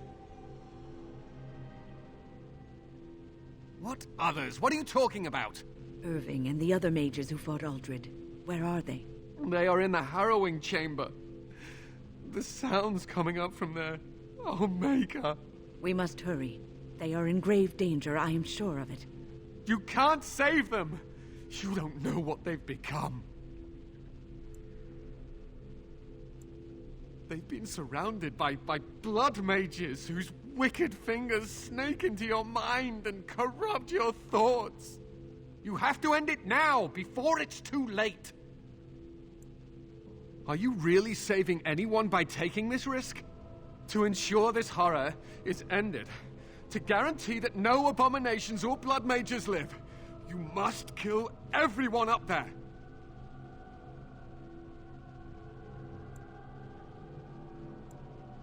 What others? What are you talking about? Irving and the other mages who fought Aldred. Where are they? They are in the harrowing chamber. The sounds coming up from there. Oh, Maker. We must hurry. They are in grave danger, I am sure of it. You can't save them! You don't know what they've become. They've been surrounded by blood mages whose wicked fingers snake into your mind and corrupt your thoughts. You have to end it now, before it's too late. Are you really saving anyone by taking this risk? To ensure this horror is ended, to guarantee that no abominations or blood mages live, you must kill everyone up there.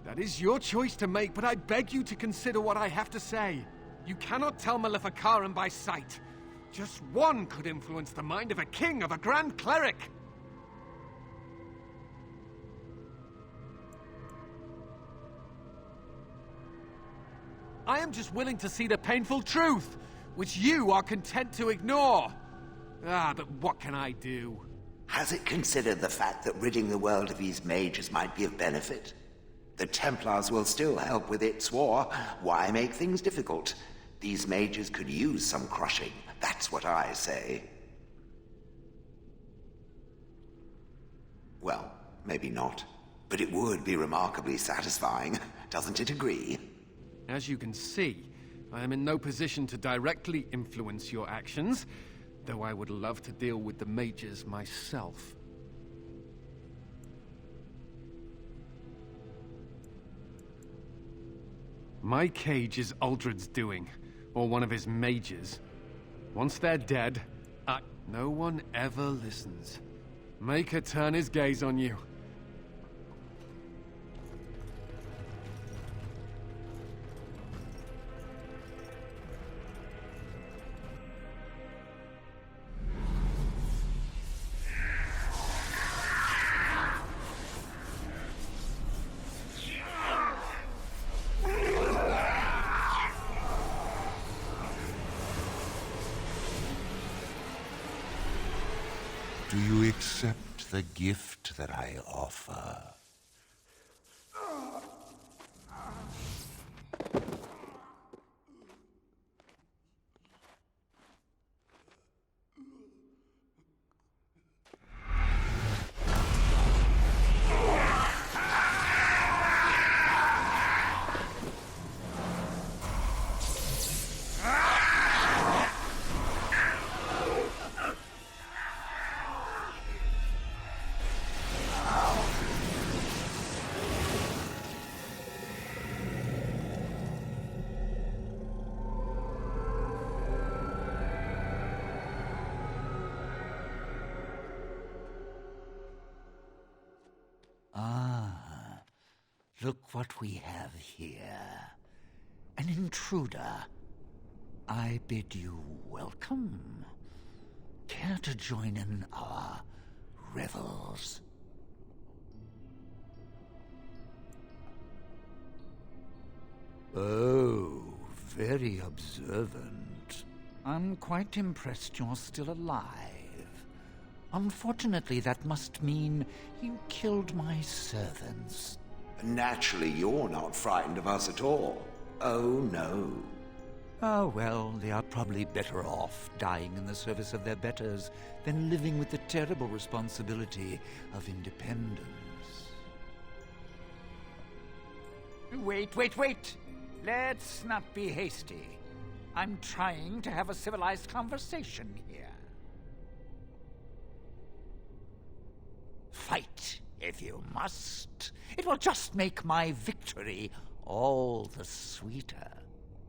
That is your choice to make, but I beg you to consider what I have to say. You cannot tell Maleficarum by sight. Just one could influence the mind of a king, of a grand cleric. I am just willing to see the painful truth, which you are content to ignore. But what can I do? Has it considered the fact that ridding the world of these mages might be of benefit? The Templars will still help with its war. Why make things difficult? These mages could use some crushing. That's what I say. Well, maybe not. But it would be remarkably satisfying. Doesn't it agree? As you can see, I am in no position to directly influence your actions, though I would love to deal with the mages myself. My cage is Aldred's doing, or one of his mages. Once they're dead, no one ever listens. Make her turn his gaze on you. Do you accept the gift that I offer? Look what we have here. An intruder. I bid you welcome. Care to join in our revels? Oh, very observant. I'm quite impressed you're still alive. Unfortunately, that must mean you killed my servants. Naturally, you're not frightened of us at all. Oh, no. Oh, well, they are probably better off dying in the service of their betters than living with the terrible responsibility of independence. Wait! Let's not be hasty. I'm trying to have a civilized conversation here. Fight, if you must. It will just make my victory all the sweeter.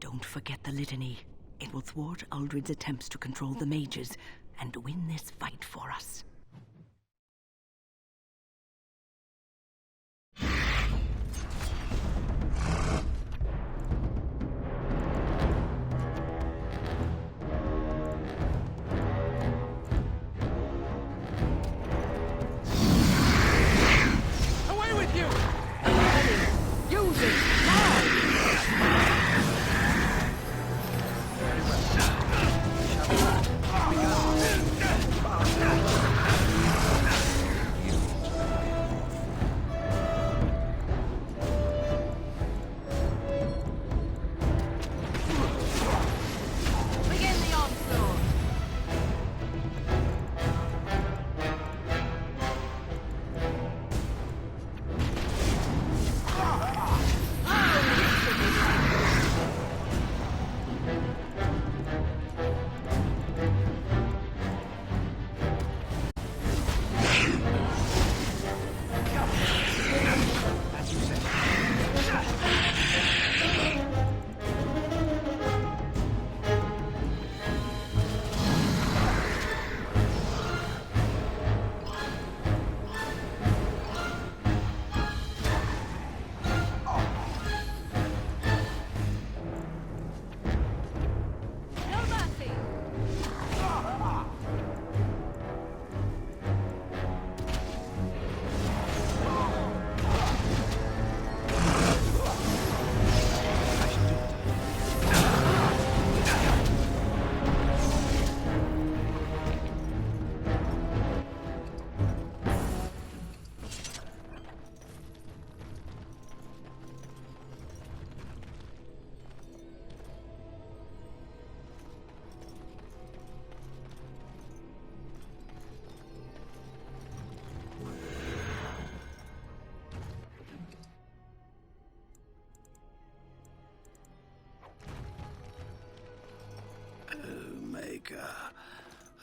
Don't forget the litany. It will thwart Uldred's attempts to control the mages and win this fight for us. Away with you! Use it!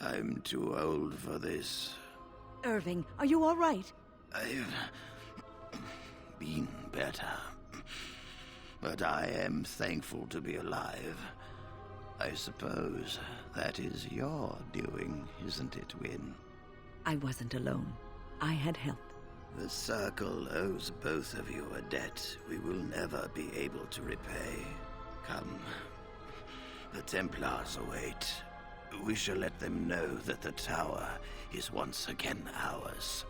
I'm too old for this. Irving, are you all right? I've been better. But I am thankful to be alive. I suppose that is your doing, isn't it, Wynne? I wasn't alone. I had help. The Circle owes both of you a debt we will never be able to repay. Come. The Templars await. We shall let them know that the tower is once again ours.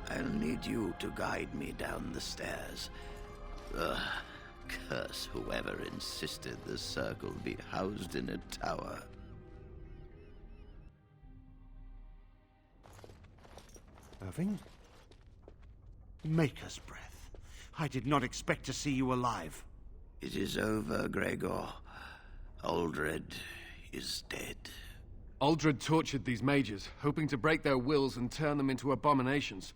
I'll need you to guide me down the stairs. Curse whoever insisted the Circle be housed in a tower. Irving? Maker's breath. I did not expect to see you alive. It is over, Gregor. Aldred is dead. Aldred tortured these mages, hoping to break their wills and turn them into abominations.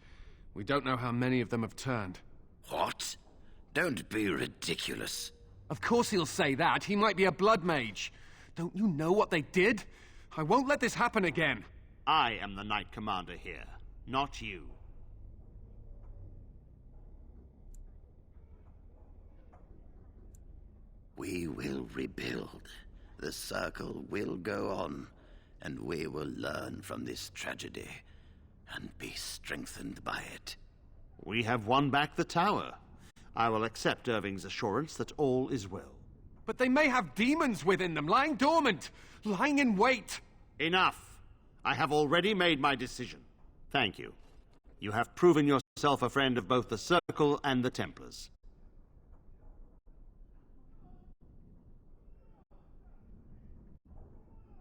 We don't know how many of them have turned. What? Don't be ridiculous. Of course he'll say that. He might be a blood mage. Don't you know what they did? I won't let this happen again. I am the Knight Commander here, not you. We will rebuild. The circle will go on, and we will learn from this tragedy and be strengthened by it. We have won back the tower. I will accept Irving's assurance that all is well. But they may have demons within them, lying dormant, lying in wait. Enough. I have already made my decision. Thank you. You have proven yourself a friend of both the Circle and the Templars.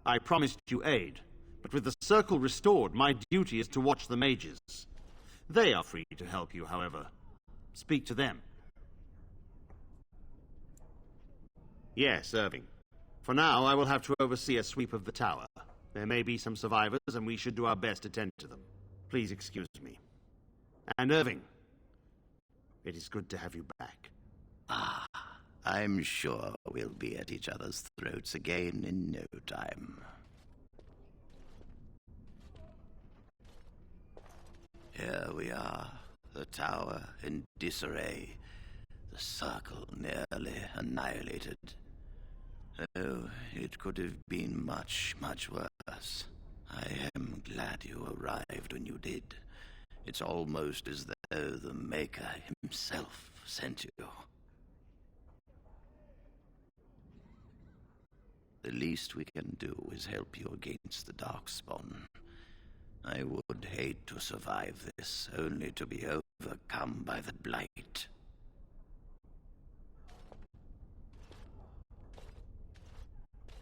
I promised you aid, but with the Circle restored, my duty is to watch the mages. They are free to help you, however. Speak to them. Yes, Irving. For now, I will have to oversee a sweep of the tower. There may be some survivors, and we should do our best to tend to them. Please excuse me. And Irving, it is good to have you back. Ah, I'm sure we'll be at each other's throats again in no time. Here we are, the tower in disarray, the circle nearly annihilated. Oh, it could have been much, much worse. I am glad you arrived when you did. It's almost as though the Maker himself sent you. The least we can do is help you against the Darkspawn. I would hate to survive this, only to be overcome by the Blight.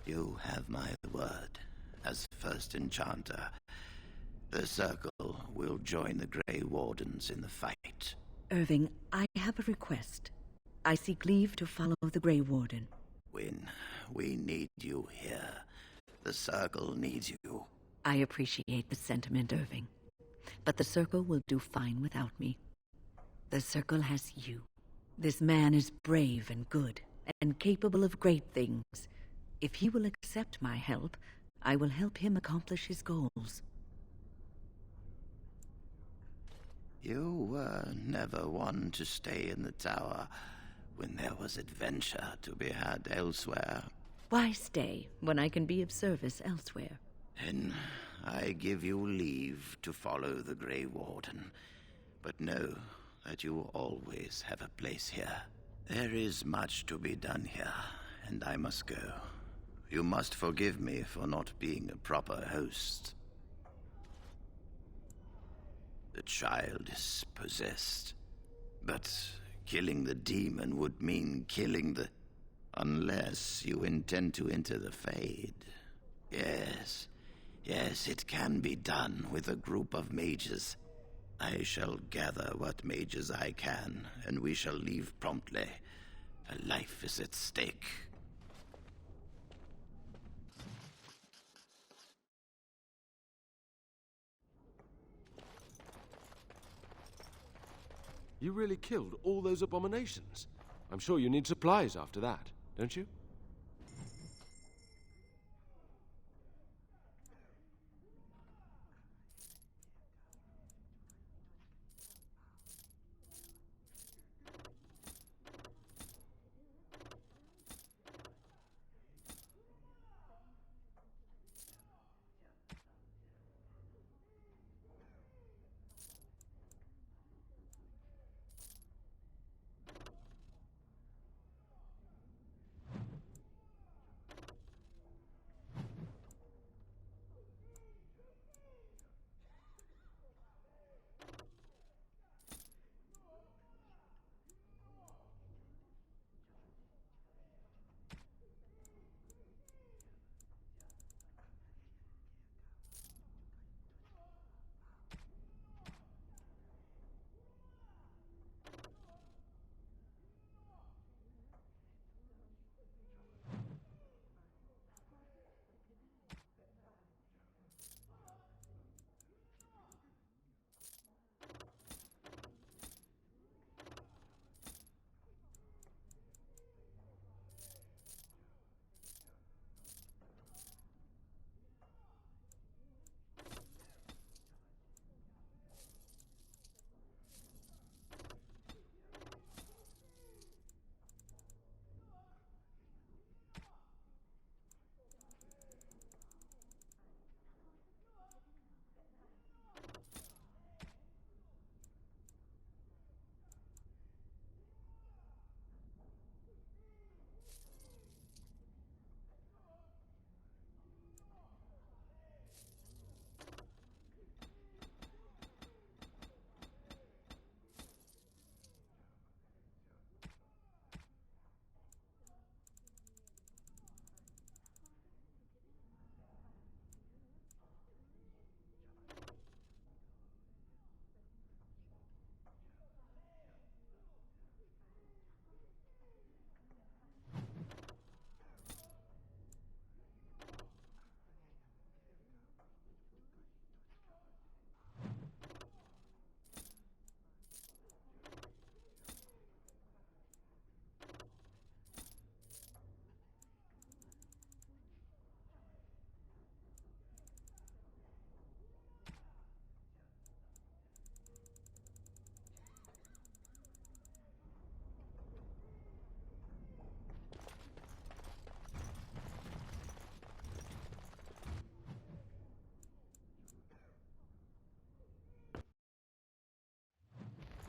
You have my word. As first enchanter, the Circle will join the Grey Wardens in the fight. Irving, I have a request. I seek leave to follow the Grey Warden. When we need you here, the Circle needs you. I appreciate the sentiment, Irving. But the Circle will do fine without me. The Circle has you. This man is brave and good, and capable of great things. If he will accept my help, I will help him accomplish his goals. You were never one to stay in the tower when there was adventure to be had elsewhere. Why stay when I can be of service elsewhere? Then I give you leave to follow the Grey Warden, but know that you always have a place here. There is much to be done here, and I must go. You must forgive me for not being a proper host. The child is possessed, but killing the demon would mean killing the... Unless you intend to enter the Fade. Yes, it can be done with a group of mages. I shall gather what mages I can, and we shall leave promptly. A life is at stake. You really killed all those abominations. I'm sure you need supplies after that, don't you?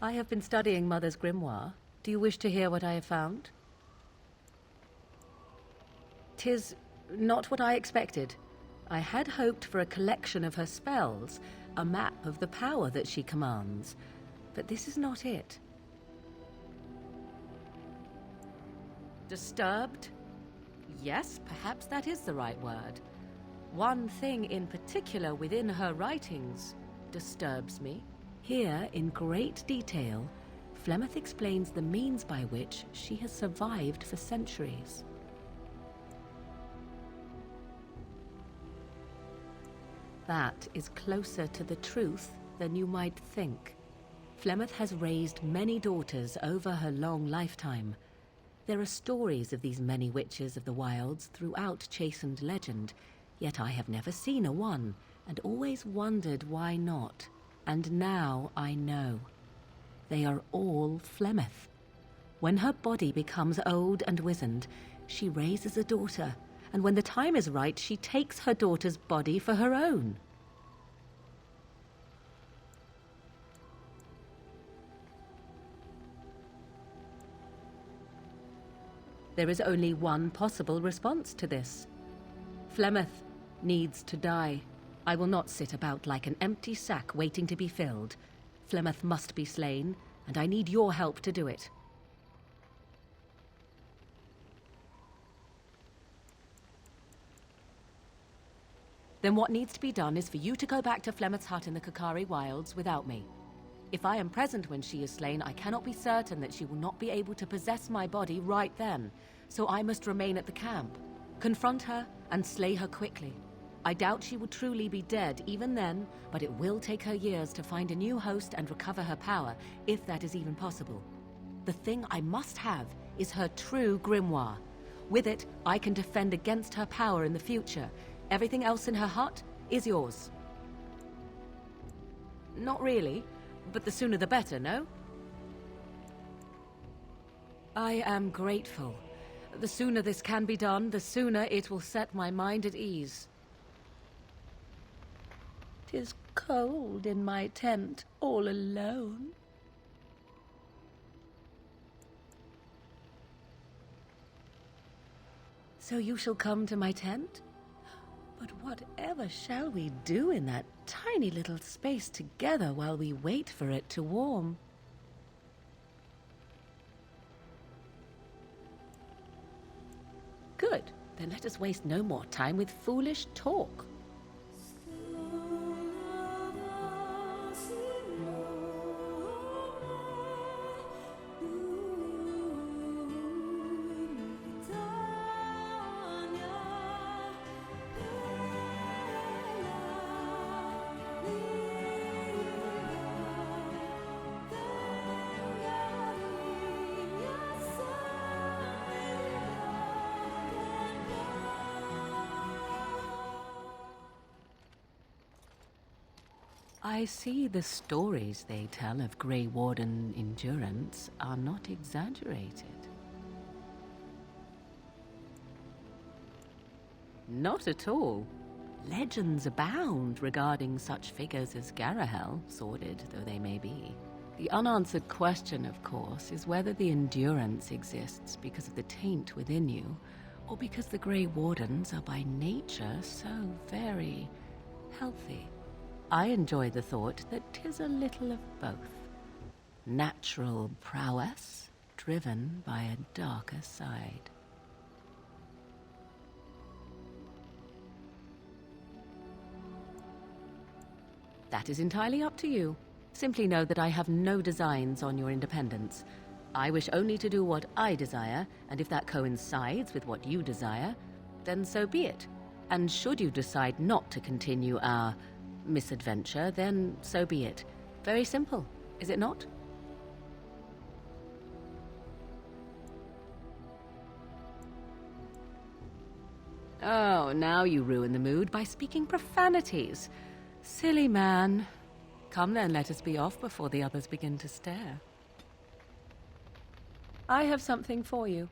I have been studying Mother's grimoire. Do you wish to hear what I have found? 'Tis not what I expected. I had hoped for a collection of her spells, a map of the power that she commands, but this is not it. Disturbed? Yes, perhaps that is the right word. One thing in particular within her writings disturbs me. Here, in great detail, Flemeth explains the means by which she has survived for centuries. That is closer to the truth than you might think. Flemeth has raised many daughters over her long lifetime. There are stories of these many witches of the wilds throughout chastened legend, yet I have never seen a one, and always wondered why not. And now I know. They are all Flemeth. When her body becomes old and wizened, she raises a daughter, and when the time is right, she takes her daughter's body for her own. There is only one possible response to this. Flemeth needs to die. I will not sit about like an empty sack waiting to be filled. Flemeth must be slain, and I need your help to do it. Then what needs to be done is for you to go back to Flemeth's hut in the Kakari Wilds without me. If I am present when she is slain, I cannot be certain that she will not be able to possess my body right then, so I must remain at the camp, confront her, and slay her quickly. I doubt she will truly be dead even then, but it will take her years to find a new host and recover her power, if that is even possible. The thing I must have is her true grimoire. With it, I can defend against her power in the future. Everything else in her hut is yours. Not really, but the sooner the better, no? I am grateful. The sooner this can be done, the sooner it will set my mind at ease. 'Tis cold in my tent, all alone. So you shall come to my tent? But whatever shall we do in that tiny little space together while we wait for it to warm? Good. Then let us waste no more time with foolish talk. I see the stories they tell of Grey Warden endurance are not exaggerated. Not at all. Legends abound regarding such figures as Garahel, sordid though they may be. The unanswered question, of course, is whether the endurance exists because of the taint within you, or because the Grey Wardens are by nature so very healthy. I enjoy the thought that 'tis a little of both. Natural prowess, driven by a darker side. That is entirely up to you. Simply know that I have no designs on your independence. I wish only to do what I desire, and if that coincides with what you desire, then so be it. And should you decide not to continue our misadventure, then so be it. Very simple, is it not? Oh, now you ruin the mood by speaking profanities. Silly man. Come then, let us be off before the others begin to stare. I have something for you.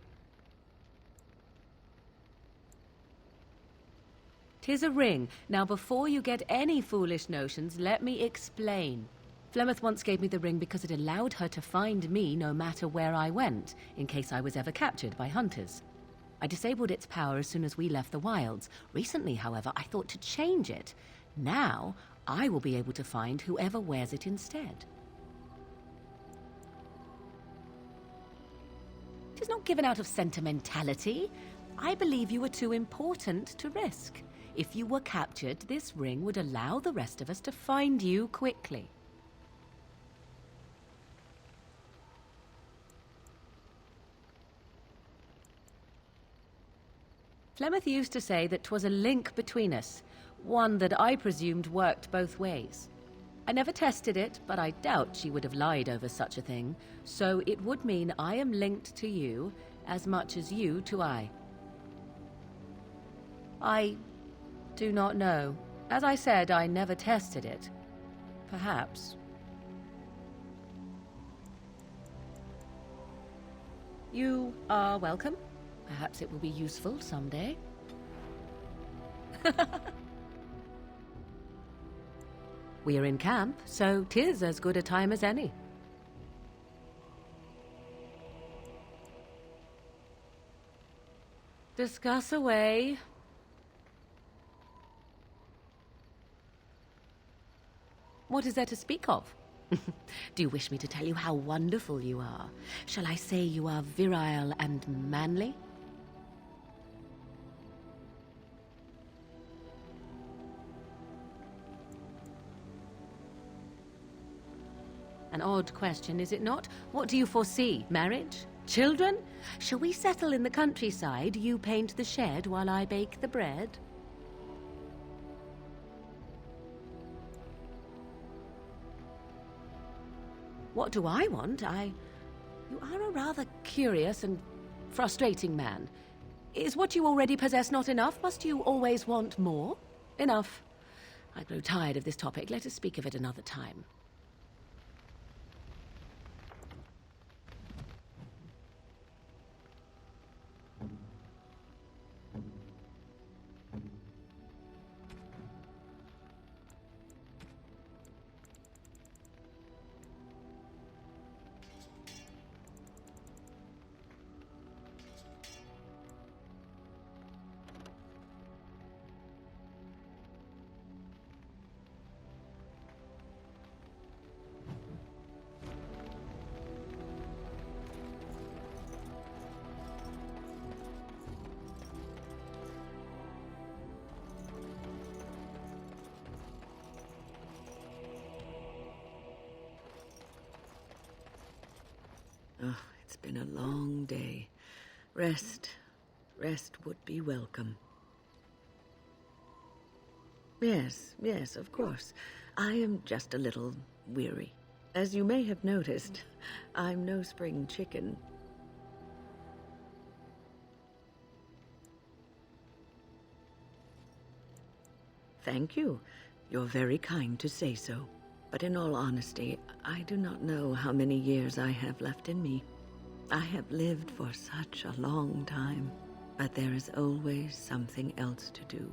'Tis a ring. Now, before you get any foolish notions, let me explain. Flemeth once gave me the ring because it allowed her to find me no matter where I went, in case I was ever captured by hunters. I disabled its power as soon as we left the wilds. Recently, however, I thought to change it. Now, I will be able to find whoever wears it instead. It is not given out of sentimentality. I believe you were too important to risk. If you were captured, this ring would allow the rest of us to find you quickly. Flemeth used to say that 'twas a link between us, one that I presumed worked both ways. I never tested it, but I doubt she would have lied over such a thing, so it would mean I am linked to you as much as you to I. I do not know. As I said, I never tested it. Perhaps. You are welcome. Perhaps it will be useful someday. We're in camp, so 'tis as good a time as any. Discuss away. What is there to speak of? Do you wish me to tell you how wonderful you are? Shall I say you are virile and manly? An odd question, is it not? What do you foresee? Marriage? Children? Shall we settle in the countryside? You paint the shed while I bake the bread? What do I want? You are a rather curious and frustrating man. Is what you already possess not enough? Must you always want more? Enough. I grow tired of this topic. Let us speak of it another time. Oh, it's been a long day. Rest would be welcome. Yes, of course. I am just a little weary. As you may have noticed, I'm no spring chicken. Thank you. You're very kind to say so. But in all honesty, I do not know how many years I have left in me. I have lived for such a long time, but there is always something else to do.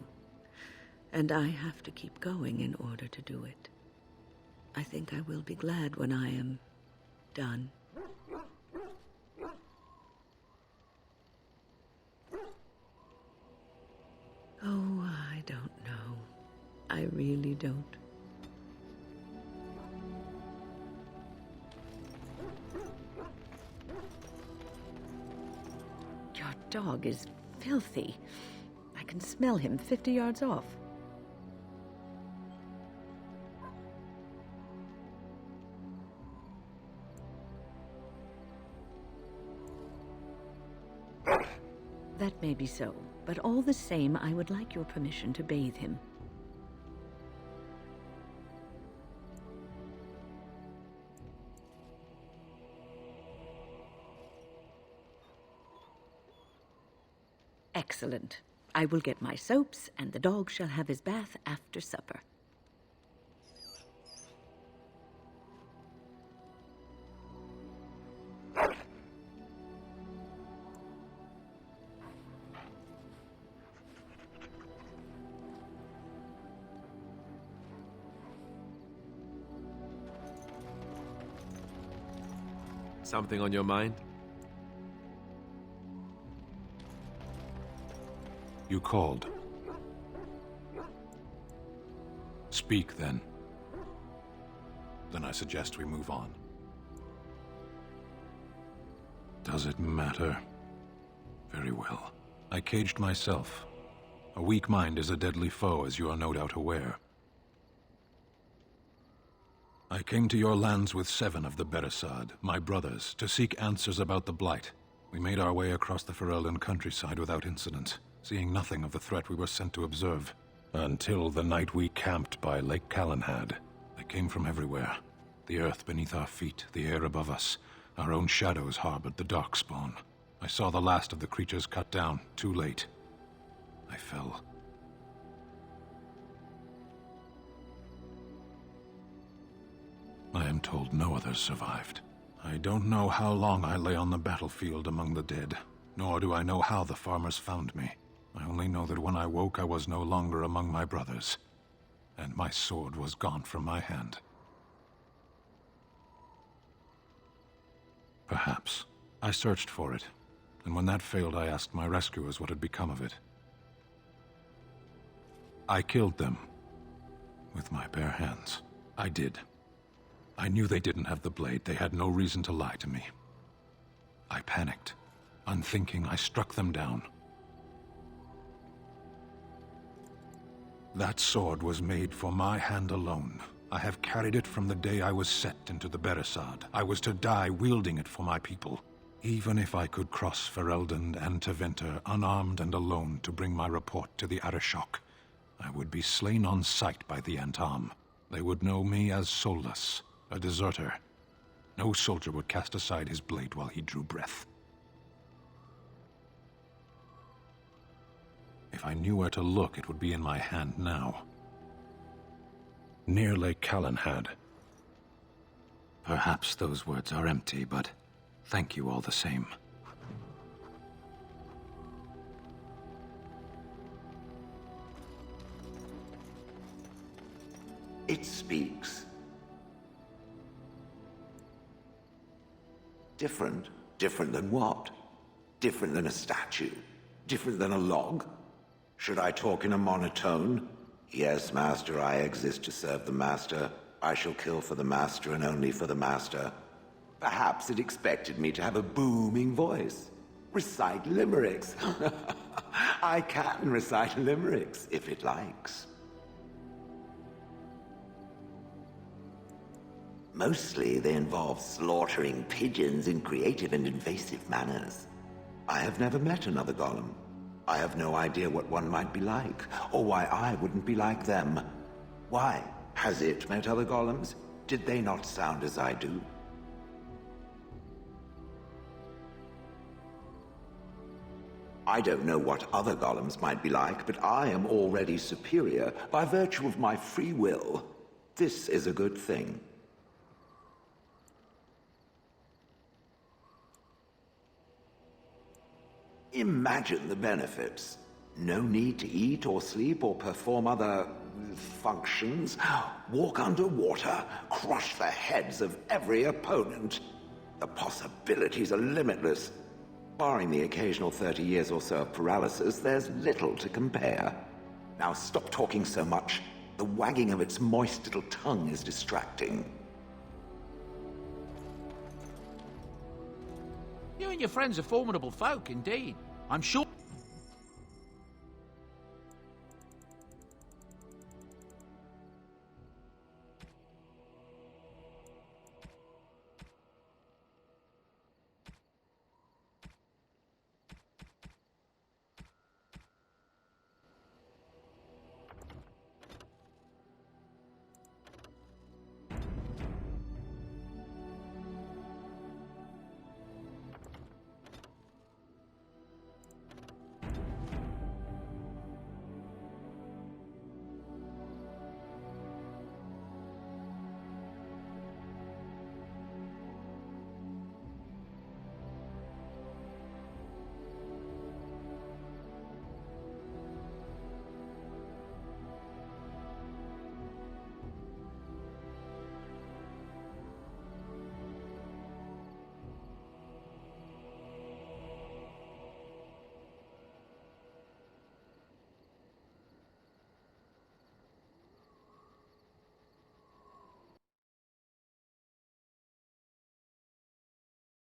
And I have to keep going in order to do it. I think I will be glad when I am done. Oh, I don't know. I really don't. Your dog is filthy. I can smell him 50 yards off. That may be so, but all the same, I would like your permission to bathe him. Excellent. I will get my soaps, and the dog shall have his bath after supper. Something on your mind? You called. Speak, then. Then I suggest we move on. Does it matter? Very well. I caged myself. A weak mind is a deadly foe, as you are no doubt aware. I came to your lands with 7 of the Beresad, my brothers, to seek answers about the Blight. We made our way across the Ferelden countryside without incident, seeing nothing of the threat we were sent to observe. Until the night we camped by Lake Calenhad. They came from everywhere. The earth beneath our feet, the air above us. Our own shadows harbored the Darkspawn. I saw the last of the creatures cut down, too late. I fell. I am told no others survived. I don't know how long I lay on the battlefield among the dead, nor do I know how the farmers found me. I only know that when I woke I was no longer among my brothers, and my sword was gone from my hand. Perhaps. I searched for it, and when that failed I asked my rescuers what had become of it. I killed them. With my bare hands. I did. I knew they didn't have the blade. They had no reason to lie to me. I panicked. Unthinking, I struck them down. That sword was made for my hand alone. I have carried it from the day I was set into the Beresad. I was to die wielding it for my people. Even if I could cross Ferelden and Tevinter unarmed and alone to bring my report to the Arishok, I would be slain on sight by the Antam. They would know me as soulless, a deserter. No soldier would cast aside his blade while he drew breath. If I knew where to look, it would be in my hand now. Near Lake Calenhad. Perhaps those words are empty, but thank you all the same. It speaks. Different? Different than what? Different than a statue? Different than a log? Should I talk in a monotone? Yes, Master, I exist to serve the Master. I shall kill for the Master and only for the Master. Perhaps it expected me to have a booming voice. Recite limericks. I can recite limericks, if it likes. Mostly they involve slaughtering pigeons in creative and invasive manners. I have never met another golem. I have no idea what one might be like, or why I wouldn't be like them. Why? Has it met other golems? Did they not sound as I do? I don't know what other golems might be like, but I am already superior by virtue of my free will. This is a good thing. Imagine the benefits. No need to eat or sleep or perform other functions. Walk underwater, crush the heads of every opponent. The possibilities are limitless. Barring the occasional 30 years or so of paralysis, there's little to compare. Now stop talking so much. The wagging of its moist little tongue is distracting. You and your friends are formidable folk, indeed. I'm sure...